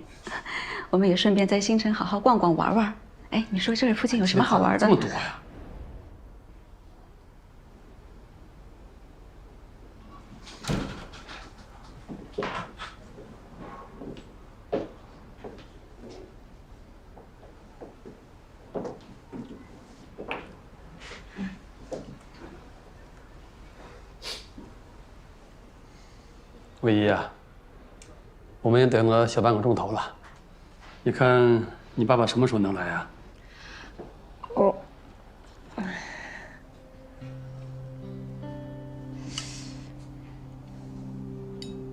我们也顺便在新城好好逛逛玩玩。哎，你说这附近有什么好玩的？这么多呀！魏一啊，我们也等了小半个钟头了，你看你爸爸什么时候能来啊？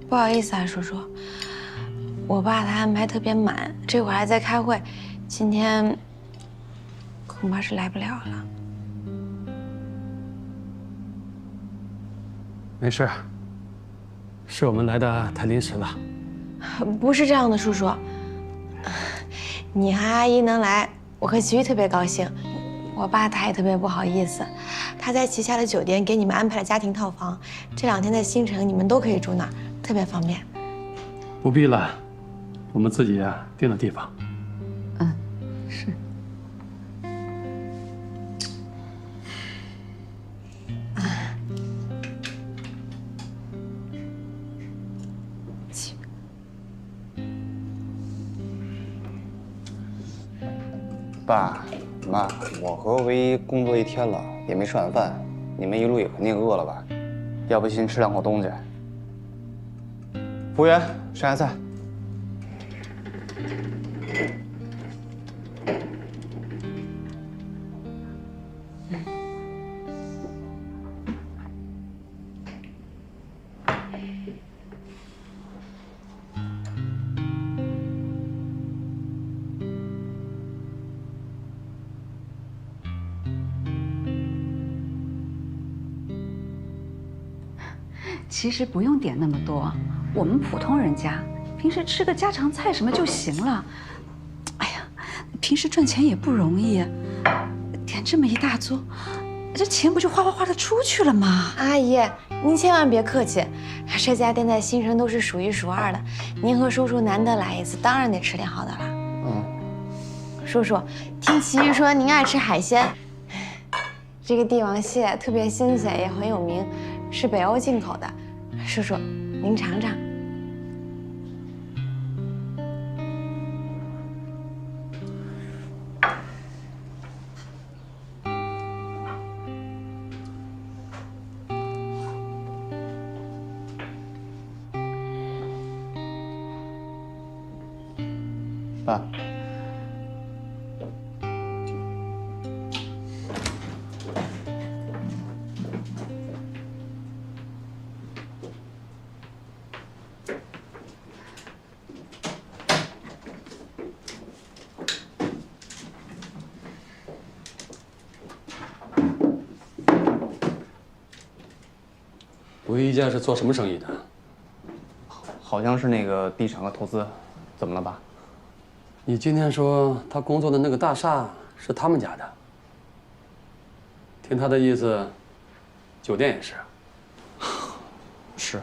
不好意思啊，叔叔，我爸他安排特别满，这会儿还在开会，今天恐怕是来不了了。没事，是我们来的太临时了。不是这样的，叔叔，你和阿姨能来，我和齐豫特别高兴。我爸他也特别不好意思，他在旗下的酒店给你们安排了家庭套房，这2天在新城你们都可以住那儿，特别方便。不必了，我们自己啊订了地方。是。爸妈，我和唯一工作1天了，也没吃晚饭，你们一路也肯定饿了吧？要不先吃2口东西。服务员，上下菜。其实不用点那么多，我们普通人家平时吃个家常菜什么就行了。哎呀，平时赚钱也不容易，点这么一大桌，这钱不就哗哗哗的出去了吗？阿姨，您千万别客气，这家店在新城都是数一数二的，您和叔叔难得来一次，当然得吃点好的了。叔叔，听齐豫说您爱吃海鲜，这个帝王蟹特别新鲜，也很有名，是北欧进口的。叔叔，您尝尝。爸，唯一家是做什么生意的？好像是那个地产和投资，怎么了爸？你今天说他工作的那个大厦是他们家的，听他的意思，酒店也是。是。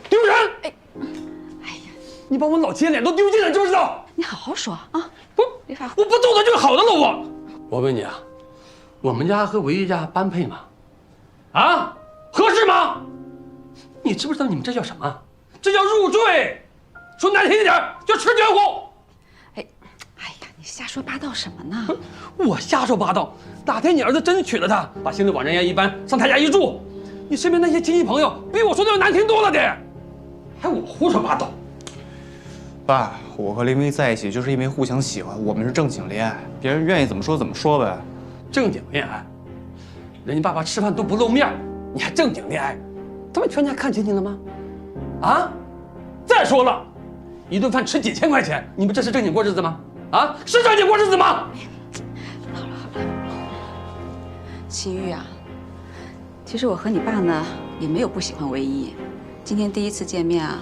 丢人！哎呀，你把我老七的脸都丢尽了，知不知道？你好好说啊！不，我不揍他就是好的了。我问你啊，我们家和唯一家般配吗？啊，合适吗？你知不知道你们这叫什么？这叫入赘。说难听一点，叫吃绝户。你瞎说八道什么呢？我瞎说八道。哪天你儿子真娶了她，把心思往人家一搬，上他家一住，你身边那些亲戚朋友比我说的要难听多了的，还我胡说八道。爸，我和林薇在一起就是因为互相喜欢，我们是正经恋爱，别人愿意怎么说怎么说呗。正经恋爱，人家爸爸吃饭都不露面，你还正经恋爱？他们全家看清你了吗？啊！再说了，一顿饭吃几千块钱，你们这是正经过日子吗？啊，是正经过日子吗？好了，齐豫啊，其实我和你爸呢也没有不喜欢唯一，今天第一次见面啊，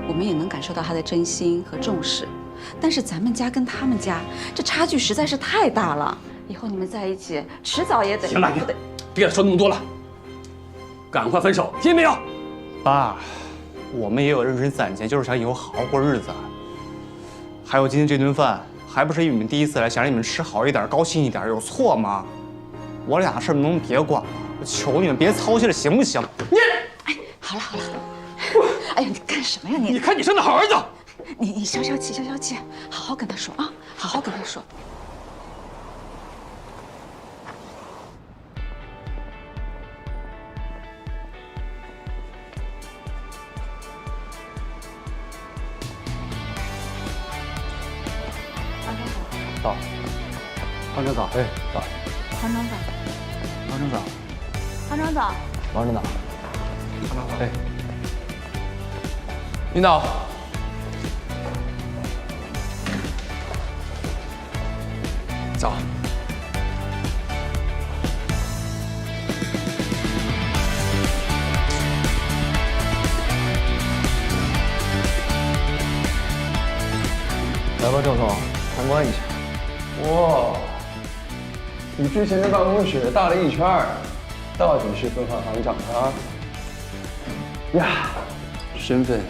我们也能感受到他的真心和重视。但是咱们家跟他们家这差距实在是太大了，以后你们在一起，迟早也得……行了，别说那么多了，赶快分手，听见没有？爸，我们也有认真攒钱，就是想以后好好过日子。还有今天这顿饭。还不是因为你们第一次来，想让你们吃好一点、高兴一点，有错吗？我俩的事能不能别管了？我求你们别操心了，行不行？你，哎，好了，哎呀，你干什么呀你？你看你生的好儿子，你消消气，好好跟他说啊，好好跟他说。到，方长早，哎，到。方长早，方长早，方长早，王指导，方长早，哎，领导，走。来吧，郑总，参观一下。哇，比之前的办公室大了一圈儿，到底是分行行长啊！呀，身份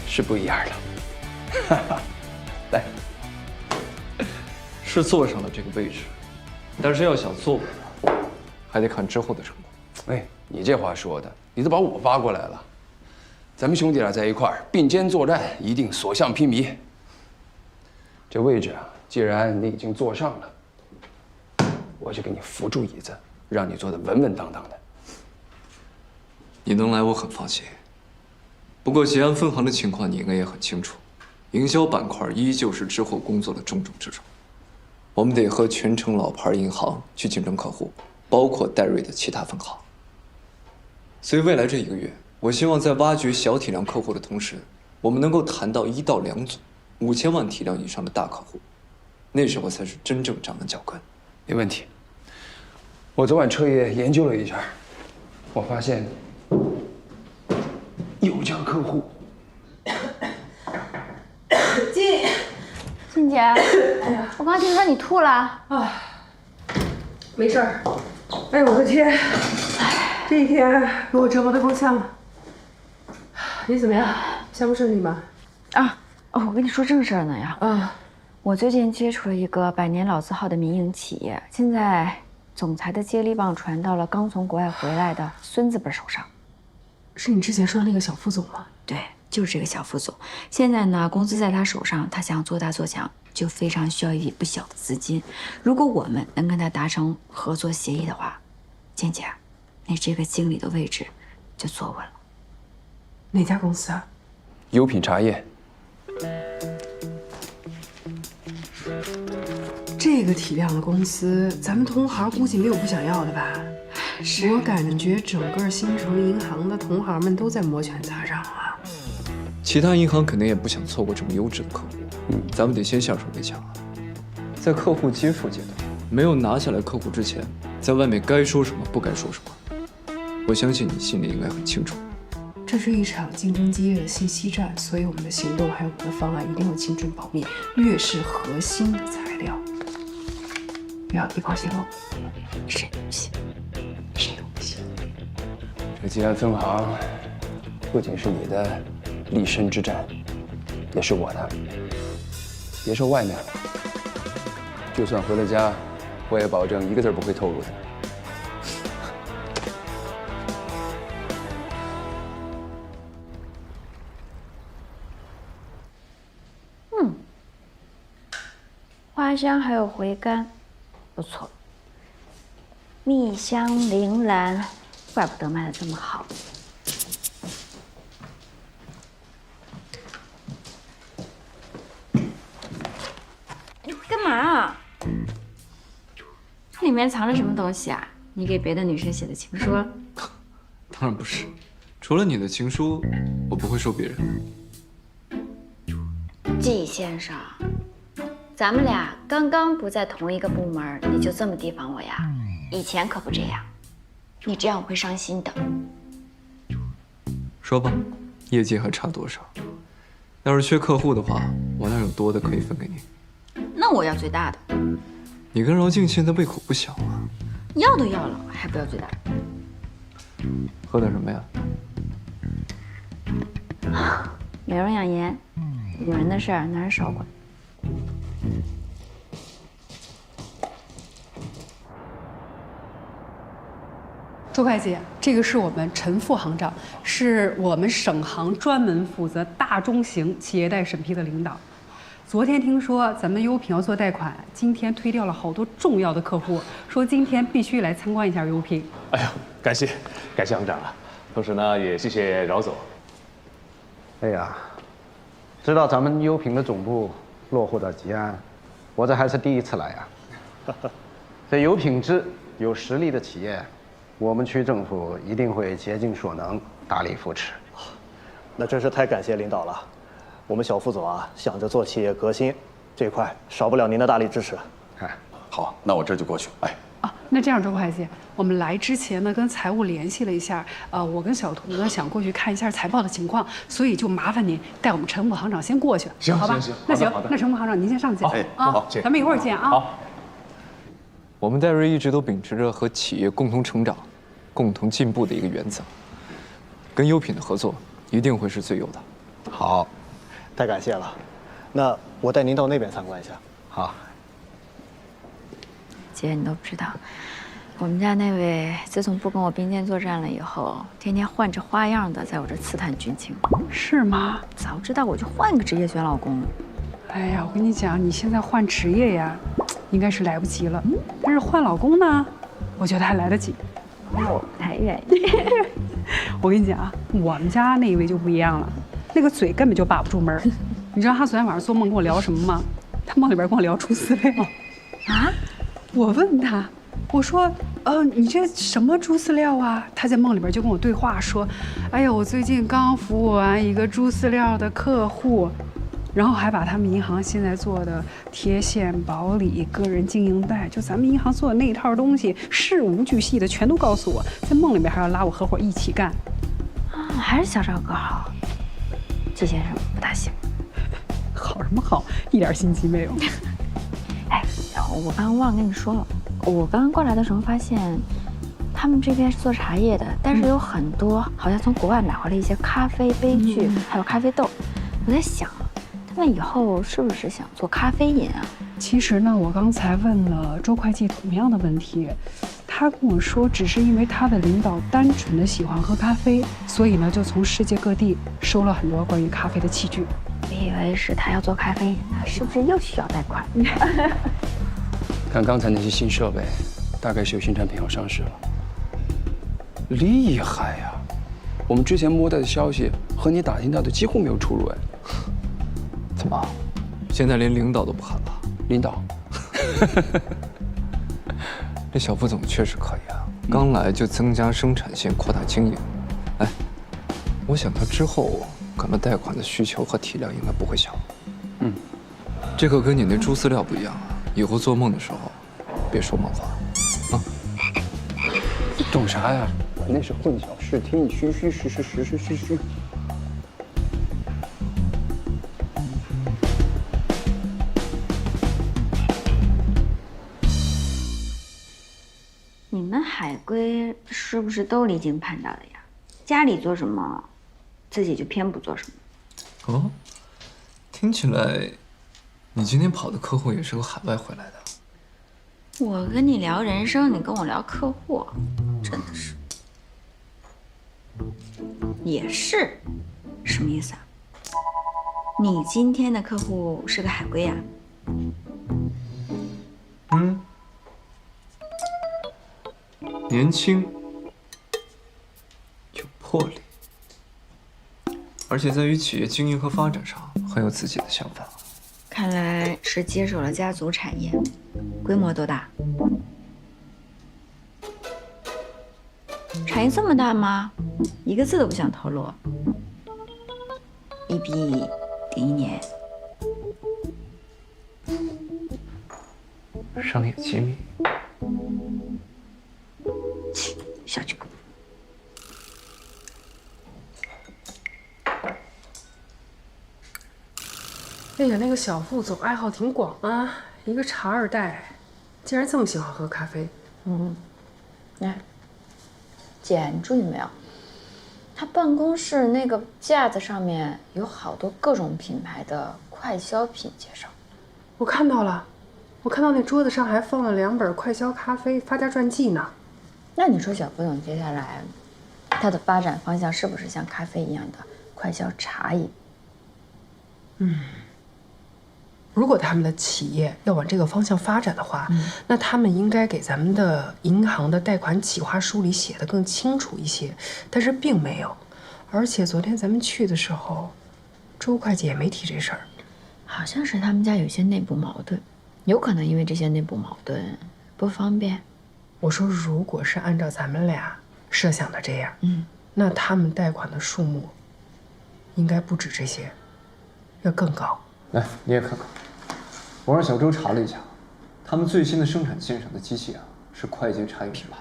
是不一样的。哈哈，来，是坐上了这个位置，但是要想坐稳，还得看之后的成果。哎，你这话说的，你都把我挖过来了。咱们兄弟俩在一块儿并肩作战，一定所向披靡。这位置啊，既然你已经坐上了，我就给你扶住椅子，让你坐得稳稳当当的。你能来，我很放心。不过吉安分行的情况你应该也很清楚，营销板块依旧是之后工作的重中之重。我们得和全城老牌银行去竞争客户，包括戴瑞的其他分行。所以未来这1个月，我希望在挖掘小体量客户的同时，我们能够谈到1到2组5000万体量以上的大客户，那时候才是真正站稳脚跟。没问题。我昨晚彻夜研究了一下，我发现有家客户。静姐，我刚听说你吐了。没事儿，哎呦我的天，这一天给我折磨的够呛了。你怎么样？项目顺利吗？我跟你说正事儿呢呀。我最近接触了一个百年老字号的民营企业，现在总裁的接力棒传到了刚从国外回来的孙子辈手上。是你之前说的那个小副总吗？对，就是这个小副总。现在呢，公司在他手上，他想做大做强，就非常需要一笔不小的资金。如果我们能跟他达成合作协议的话，静姐，你这个经理的位置就坐稳了。哪家公司啊？优品茶叶。这个体量的公司，咱们同行估计没有不想要的吧？我感觉整个新城银行的同行们都在摩拳擦掌啊。其他银行肯定也不想错过这么优质的客户，咱们得先下手为强啊。在客户接触阶段，没有拿下来客户之前，在外面该说什么不该说什么，我相信你心里应该很清楚。这是一场竞争激烈的信息战，所以我们的行动还有我们的方案一定要精准保密，越是核心的材料，不要一炮泄露。谁都不行，谁都不行。这吉安分行不仅是你的立身之战，也是我的。别说外面了，就算回了家，我也保证一个字不会透露的。花香还有回甘，不错。蜜香铃兰，怪不得卖的这么好。你干嘛？里面藏着什么东西啊？你给别的女生写的情书？当然不是，除了你的情书，我不会收别人。季先生，咱们俩刚刚不在同一个部门，你就这么提防我呀？以前可不这样，你这样我会伤心的。说吧，业绩还差多少？要是缺客户的话，我那儿有多的可以分给你。那我要最大的。你跟饶静现在胃口不小啊，要都要了，还不要最大的？喝点什么呀？美容养颜，女人的事儿男人少管。周会计，这个是我们陈副行长，是我们省行专门负责大中型企业贷审批的领导。昨天听说咱们优品要做贷款，今天推掉了好多重要的客户，说今天必须来参观一下优品。哎呦，感谢行长啊！同时呢，也谢谢饶总。哎呀，知道咱们优品的总部落户到吉安，我这还是第一次来呀。这有品质、有实力的企业，我们区政府一定会竭尽所能，大力扶持。那真是太感谢领导了。我们小副总啊，想着做企业革新，这块少不了您的大力支持。哎，好，那我这就过去。哎，那这样，周会计，我们来之前呢，跟财务联系了一下，我跟小图呢想过去看一下财报的情况，所以就麻烦您带我们陈副行长先过去，行，好吧？行，那行好的，那陈副行长您先上去，好，咱们一会儿见啊。好。我们戴瑞一直都秉持着和企业共同成长、共同进步的一个原则，跟优品的合作一定会是最优的。好，太感谢了。那我带您到那边参观一下。好。姐，你都不知道，我们家那位自从不跟我并肩作战了以后，天天换着花样的在我这刺探军情。是吗？早知道我就换个职业选老公了。哎呀，我跟你讲，你现在换职业呀，应该是来不及了。但是换老公呢，我觉得还来得及。那我不太愿意。我跟你讲啊，我们家那一位就不一样了，那个嘴根本就把不住门。你知道他昨天晚上做梦跟我聊什么吗？他梦里边跟我聊猪饲料。啊？我问他，我说，你这什么猪饲料啊？他在梦里边就跟我对话说，哎呀，我最近刚服务完一个猪饲料的客户，然后还把他们银行现在做的贴现保理、个人经营贷，就咱们银行做的那一套东西，事无巨细的全都告诉我，在梦里边还要拉我合伙一起干。还是小赵哥好，季先生不大行。好什么好，一点心机没有。哎，我刚刚忘了跟你说了，我刚刚过来的时候发现，他们这边是做茶叶的，但是有很多好像从国外买回来一些咖啡杯具，还有咖啡豆。我在想，他们以后是不是想做咖啡饮啊？其实呢，我刚才问了周会计同样的问题，他跟我说，只是因为他的领导单纯的喜欢喝咖啡，所以呢，就从世界各地收了很多关于咖啡的器具。我以为是他要做咖啡饮呢，是不是又需要贷款？看刚才那些新设备，大概是有新产品要上市了。厉害呀！我们之前摸到的消息和你打听到的几乎没有出入哎。怎么，现在连领导都不喊了？领导，这小副总确实可以啊，刚来就增加生产线，扩大经营。哎，我想他之后可能贷款的需求和体量应该不会小。这可跟你那猪饲料不一样啊！以后做梦的时候，别说梦话啊！你懂啥呀？那是混淆视听，虚虚实实，实实虚虚。你们海归是不是都离经叛道的呀？家里做什么，自己就偏不做什么。哦，听起来，你今天跑的客户也是由海外回来的。我跟你聊人生，你跟我聊客户，真的是。也是，什么意思啊？你今天的客户是个海归呀？年轻，有魄力，而且在于企业经营和发展上很有自己的想法。看来是接手了家族产业，规模多大？产业这么大吗？一个字都不想透露。1比01年。商业机密。小菊。哎呀，那个小副总爱好挺广啊，一个茶二代，竟然这么喜欢喝咖啡。哎，姐，你注意没有？他办公室那个架子上面有好多各种品牌的快消品介绍。我看到了，我看到那桌子上还放了2本快消咖啡发家传记呢。那你说小副总接下来他的发展方向是不是像咖啡一样的快消茶饮？如果他们的企业要往这个方向发展的话，那他们应该给咱们的银行的贷款企划书里写的更清楚一些，但是并没有。而且昨天咱们去的时候，周会计也没提这事儿。好像是他们家有些内部矛盾，有可能因为这些内部矛盾不方便。我说，如果是按照咱们俩设想的这样，那他们贷款的数目应该不止这些，要更高。来，你也看看。我让小周查了一下，他们最新的生产线上的机器啊，是快捷茶饮品牌。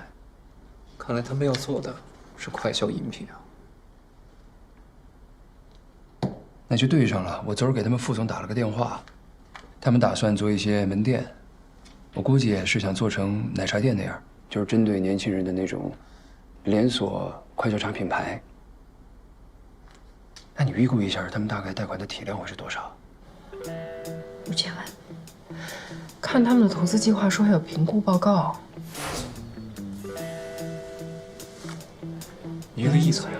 看来他们要做的是快消饮品啊。那就对上了。我昨儿给他们副总打了个电话，他们打算做一些门店，我估计也是想做成奶茶店那样，就是针对年轻人的那种连锁快消茶品牌。那你预估一下，他们大概贷款的体量会是多少？5000万。看他们的投资计划书还有评估报告，1个亿左右。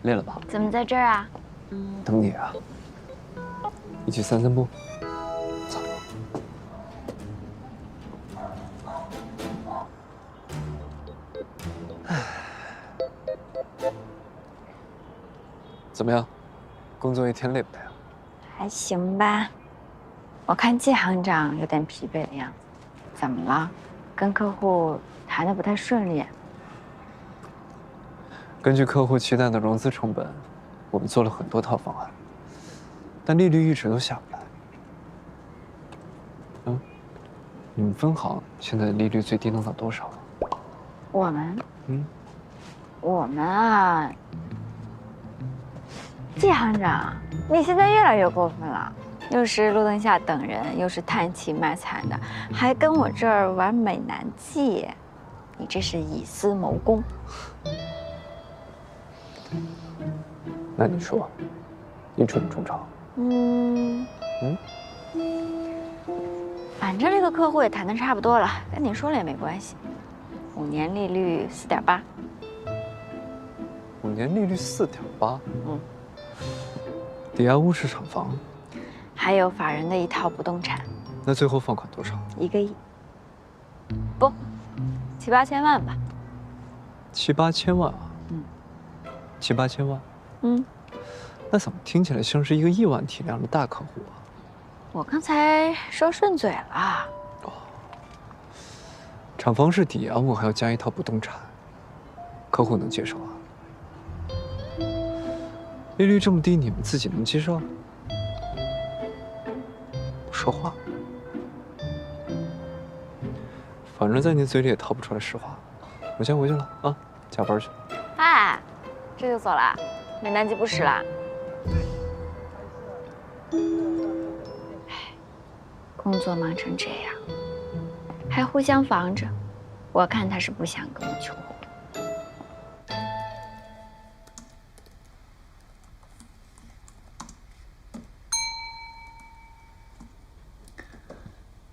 累了吧？怎么在这儿啊？等你啊，一起散散步。走。怎么样？工作一天累不累啊？还行吧。我看季行长有点疲惫的样子，怎么了？跟客户谈得不太顺利？根据客户期待的融资成本，我们做了很多套方案，但利率一直都下不来。你们分行现在利率最低能到多少？我们啊，季行长，你现在越来越过分了，又是路灯下等人，又是叹气卖惨的，还跟我这儿玩美男计，你这是以私谋公。那你说，你中不中招？反正这个客户也谈得差不多了，跟你说了也没关系。5年利率4.8%。5年利率4.8%。抵押物是厂房，还有法人的一套不动产。那最后放款多少？1个亿。不，7、8千万吧。7、8千万啊？7、8千万？那怎么听起来像是一个亿万体量的大客户啊？我刚才说顺嘴了。厂房是抵押物，还要加一套不动产，客户能接受啊？利率这么低，你们自己能接受？不说话。反正在你嘴里也掏不出来实话。我先回去了啊，加班去了。哎，这就走了？美男计不使了？工作忙成这样，还互相防着，我看他是不想跟我求婚。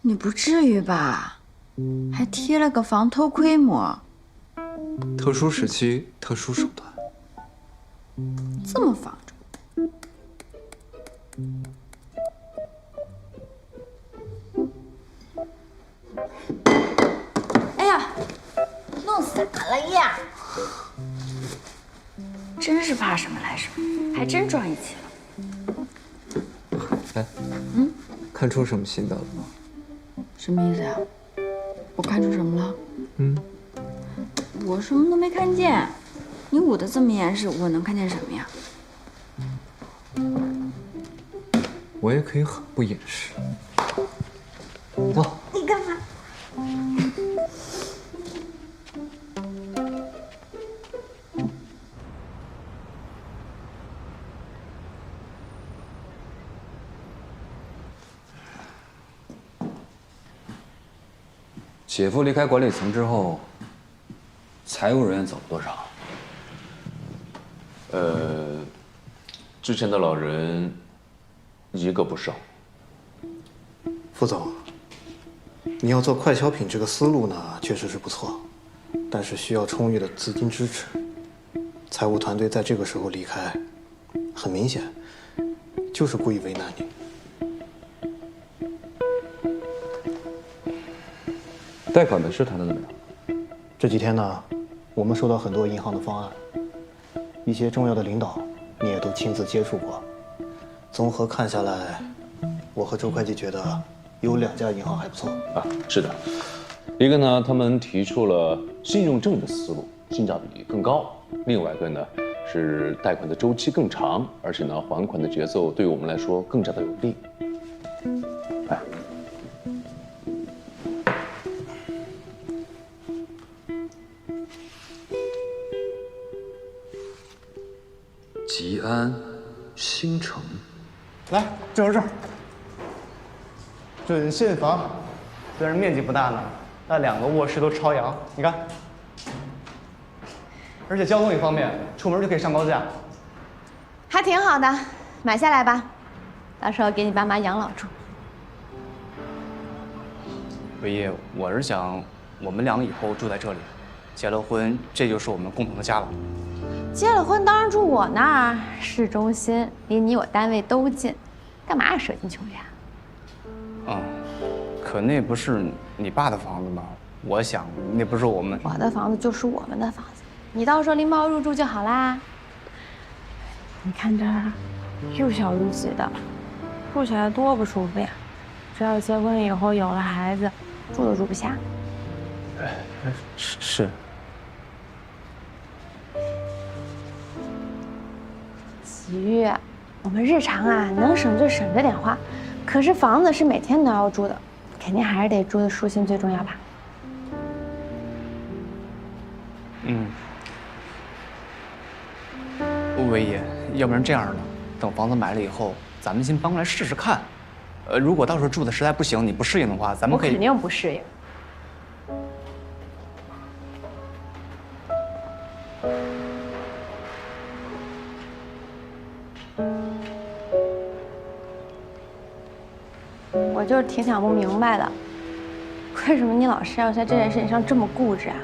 你不至于吧？还贴了个防偷窥膜。特殊时期，特殊手段。这么防着？哎呀，弄洒了呀！真是怕什么来什么，还真撞一起了。哎，看出什么新的了吗？什么意思呀？我看出什么了？我什么都没看见。你捂得这么严实，我能看见什么呀？我也可以很不掩饰。走。你干嘛？姐夫离开管理层之后，财务人员走了多少？之前的老人一个不剩。副总，你要做快消品这个思路呢，确实是不错，但是需要充裕的资金支持。财务团队在这个时候离开，很明显就是故意为难你。贷款的事谈得怎么样？这几天呢，我们收到很多银行的方案，一些重要的领导你也都亲自接触过。综合看下来，我和周会计觉得有2家银行还不错啊。是的，一个呢，他们提出了信用证的思路，性价比更高；另外一个呢，是贷款的周期更长，而且呢，还款的节奏对于我们来说更加的有利。哎。吉安新城，来，正是这儿。准信房，虽然面积不大呢，但2个卧室都朝阳，你看。而且交通也方便，出门就可以上高架。还挺好的，买下来吧，到时候给你爸妈养老住。唯一，我是想我们2个以后住在这里，结了婚，这就是我们共同的家了。结了婚当然住我那儿，市中心，离你我单位都近，干嘛舍近求远？可那不是你爸的房子吗？我想那不是我们。我的房子就是我们的房子，你到时候拎包入住就好啦。你看这儿，又小又挤的，住起来多不舒服呀！这要结婚以后有了孩子，住都住不下。是。齐豫，我们日常啊能省就省着点花，可是房子是每天都要住的，肯定还是得住的舒心最重要吧？魏姨，要不然这样的，等房子买了以后，咱们先搬过来试试看。如果到时候住的实在不行，你不适应的话，咱们可以。我肯定不适应。我就是挺想不明白的，为什么你老是要在这件事情上这么固执啊？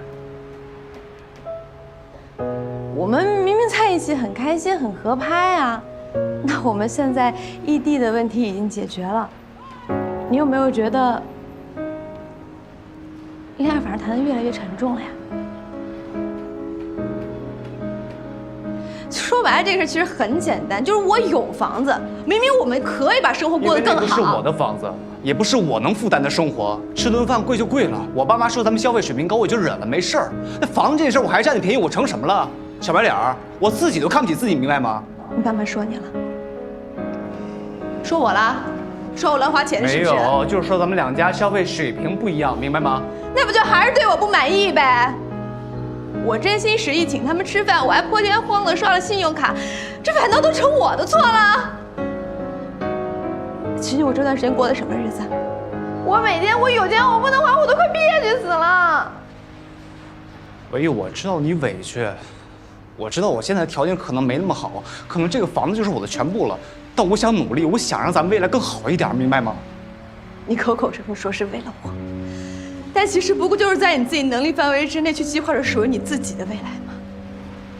我们明明在一起很开心、很合拍啊，那我们现在异地的问题已经解决了，你有没有觉得恋爱反而谈得越来越沉重了呀？说白了，这个事其实很简单，就是我有房子，明明我们可以把生活过得更好。因为那不是我的房子，也不是我能负担的生活，吃顿饭贵就贵了。我爸妈说咱们消费水平高，我就忍了，没事儿。那房子这件事，我还占你便宜，我成什么了？小白脸儿，我自己都看不起自己，明白吗？你爸妈说你了？说我了？说我乱花钱是不是？没有，就是说咱们两家消费水平不一样，明白吗？那不就还是对我不满意呗？我真心实意请他们吃饭，我还破天荒的刷了信用卡，这反倒都成我的错了？其实我这段时间过的什么日子？我每天我有钱我不能花，我都快憋屈死了。唯一我知道你委屈，我知道我现在条件可能没那么好，可能这个房子就是我的全部了，但我想努力，我想让咱们未来更好一点，明白吗？你口口声声说是为了我，但其实不过就是在你自己能力范围之内去计划着属于你自己的未来嘛。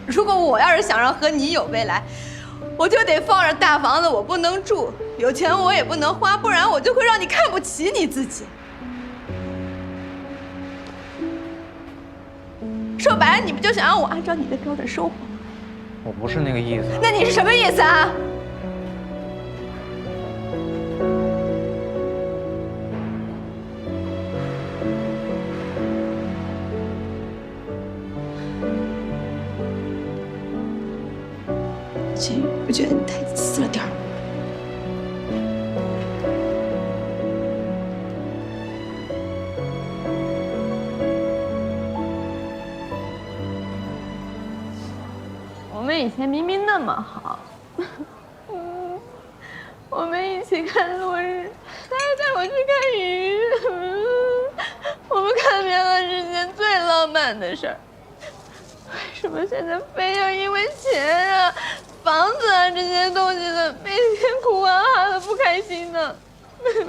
如果我要是想让和你有未来，我就得放着大房子我不能住，有钱我也不能花，不然我就会让你看不起你自己。说白了，你不就想让我按照你的标准生活吗？我不是那个意思。那你是什么意思啊？其实我觉得你太自私了点儿。我们以前明明那么好，我们一起看落日，他还带我去看鱼，我们看遍了世界最浪漫的事儿。为什么现在非要因为钱啊、房子啊这些东西的，每天哭啊哈的不开心呢？到底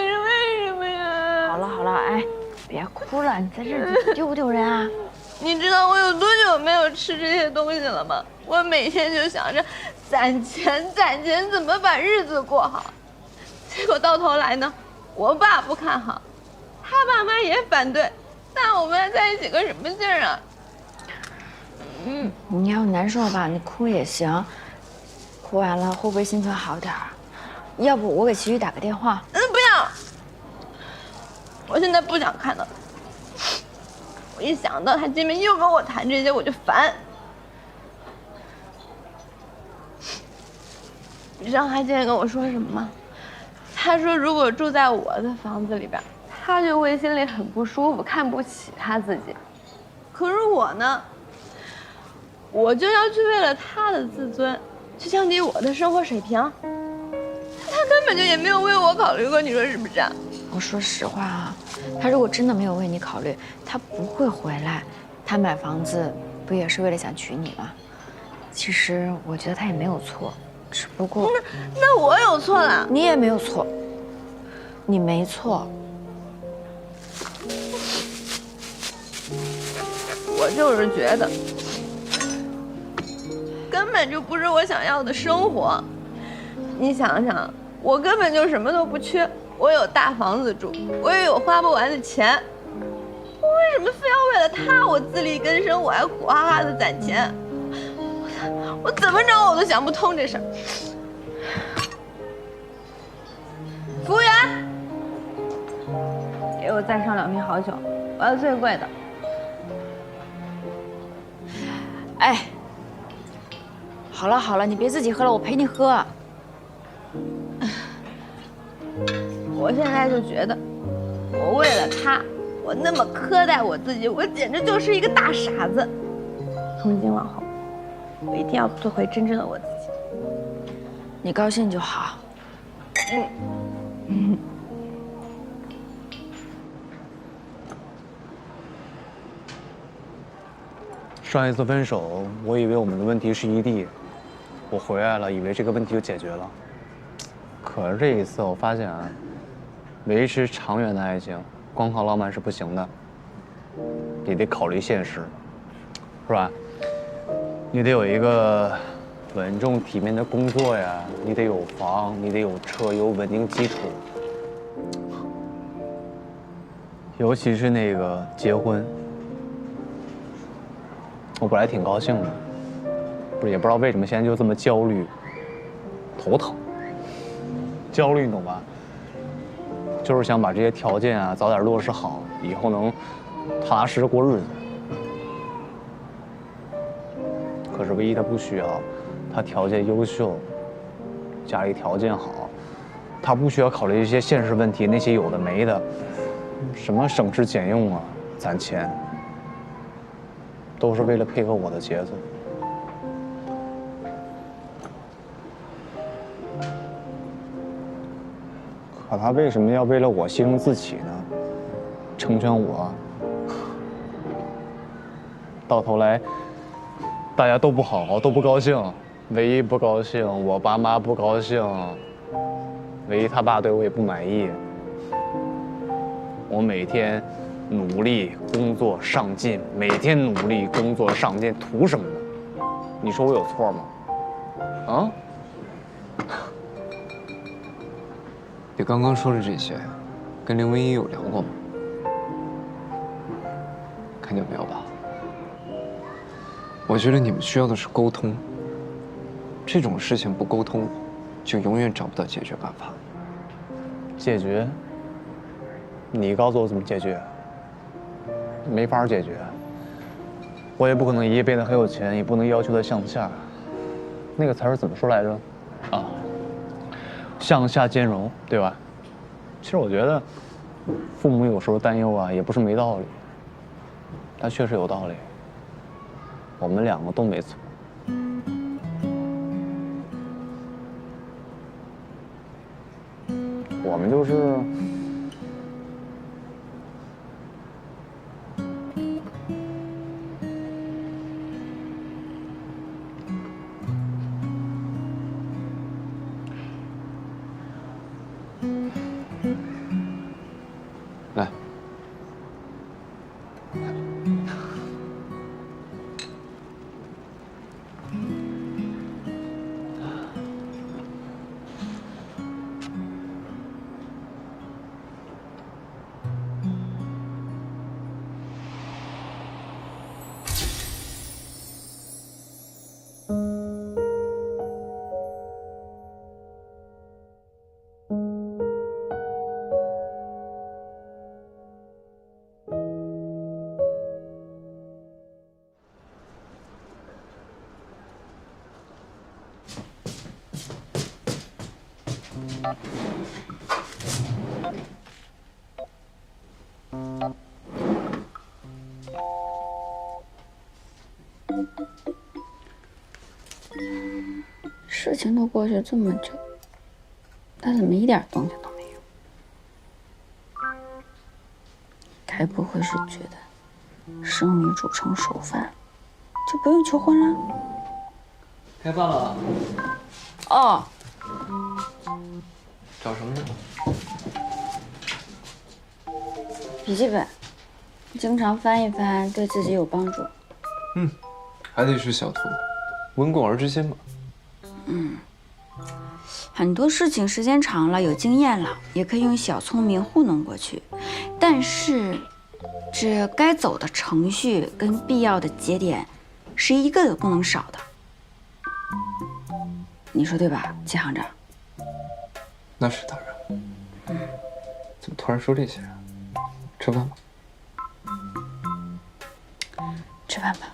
是为什么呀？好了好了，哎，别哭了，你在这儿丢不丢人啊？你知道我有多久没有吃这些东西了吗？我每天就想着攒钱怎么把日子过好，结果到头来呢，我爸不看好，他爸妈也反对，那我们还在一起个什么劲儿啊？你要难受吧，你哭也行，哭完了会不会心情好点儿？要不我给齐豫打个电话？不要，我现在不想看到他。我一想到他今天又跟我谈这些，我就烦。你知道他今天跟我说什么吗？他说如果住在我的房子里边，他就会心里很不舒服，看不起他自己。可是我呢，我就要去为了他的自尊，去降低我的生活水平。他根本就也没有为我考虑过，你说是不是啊？我说实话啊，他如果真的没有为你考虑，他不会回来。他买房子不也是为了想娶你吗？其实我觉得他也没有错，只不过……那我有错了？你也没有错，你没错。我就是觉得，根本就不是我想要的生活。你想想，我根本就什么都不缺。我有大房子住，我也有花不完的钱，我为什么非要为了他我自力更生，我还苦哈哈的攒钱？我怎么着我都想不通这事儿。服务员，给我再上2瓶好酒，我要最贵的。哎，好了好了，你别自己喝了，我陪你喝。我现在就觉得，我为了他，我那么苛待我自己，我简直就是一个大傻子。从今往后，我一定要做回真正的我自己。你高兴就好。上一次分手，我以为我们的问题是异地，我回来了，以为这个问题就解决了。可是这一次，我发现啊，维持长远的爱情，光靠浪漫是不行的，你得考虑现实，是吧？你得有一个稳重体面的工作呀，你得有房，你得有车，有稳定基础。尤其是那个结婚。我本来挺高兴的，也不知道为什么现在就这么焦虑，头疼。焦虑你懂吧？就是想把这些条件啊早点落实好，以后能踏踏实实过日子。可是唯一他不需要，他条件优秀，家里条件好，他不需要考虑一些现实问题，那些有的没的，什么省吃俭用啊，攒钱。都是为了配合我的节奏。可他为什么要为了我牺牲自己呢？成全我，到头来大家都不好，都不高兴。唯一不高兴，我爸妈不高兴，唯一他爸对我也不满意。我每天努力工作上进，每天努力工作上进，图什么呢？你说我有错吗？啊？你刚刚说的这些，跟林文一有聊过吗？肯定没有吧。我觉得你们需要的是沟通。这种事情不沟通，就永远找不到解决办法。解决？你告诉我怎么解决？没法解决。我也不可能一夜变得很有钱，也不能要求他向下。那个词儿怎么说来着？啊，向下兼容，对吧？其实我觉得，父母有时候担忧啊，也不是没道理。他确实有道理。我们两个都没错。我们就是。来，事情都过去这么久，他怎么一点动静都没有？该不会是觉得生米煮成熟饭，就不用求婚了？开饭了。哦。找什么呢？笔记本，经常翻一翻，对自己有帮助。嗯，还得是小图，温故而知新嘛。嗯，很多事情时间长了，有经验了，也可以用小聪明糊弄过去。但是，这该走的程序跟必要的节点，是一个都不能少的。你说对吧，季行长？那是当然。怎么突然说这些啊？吃饭吧。吃饭吧。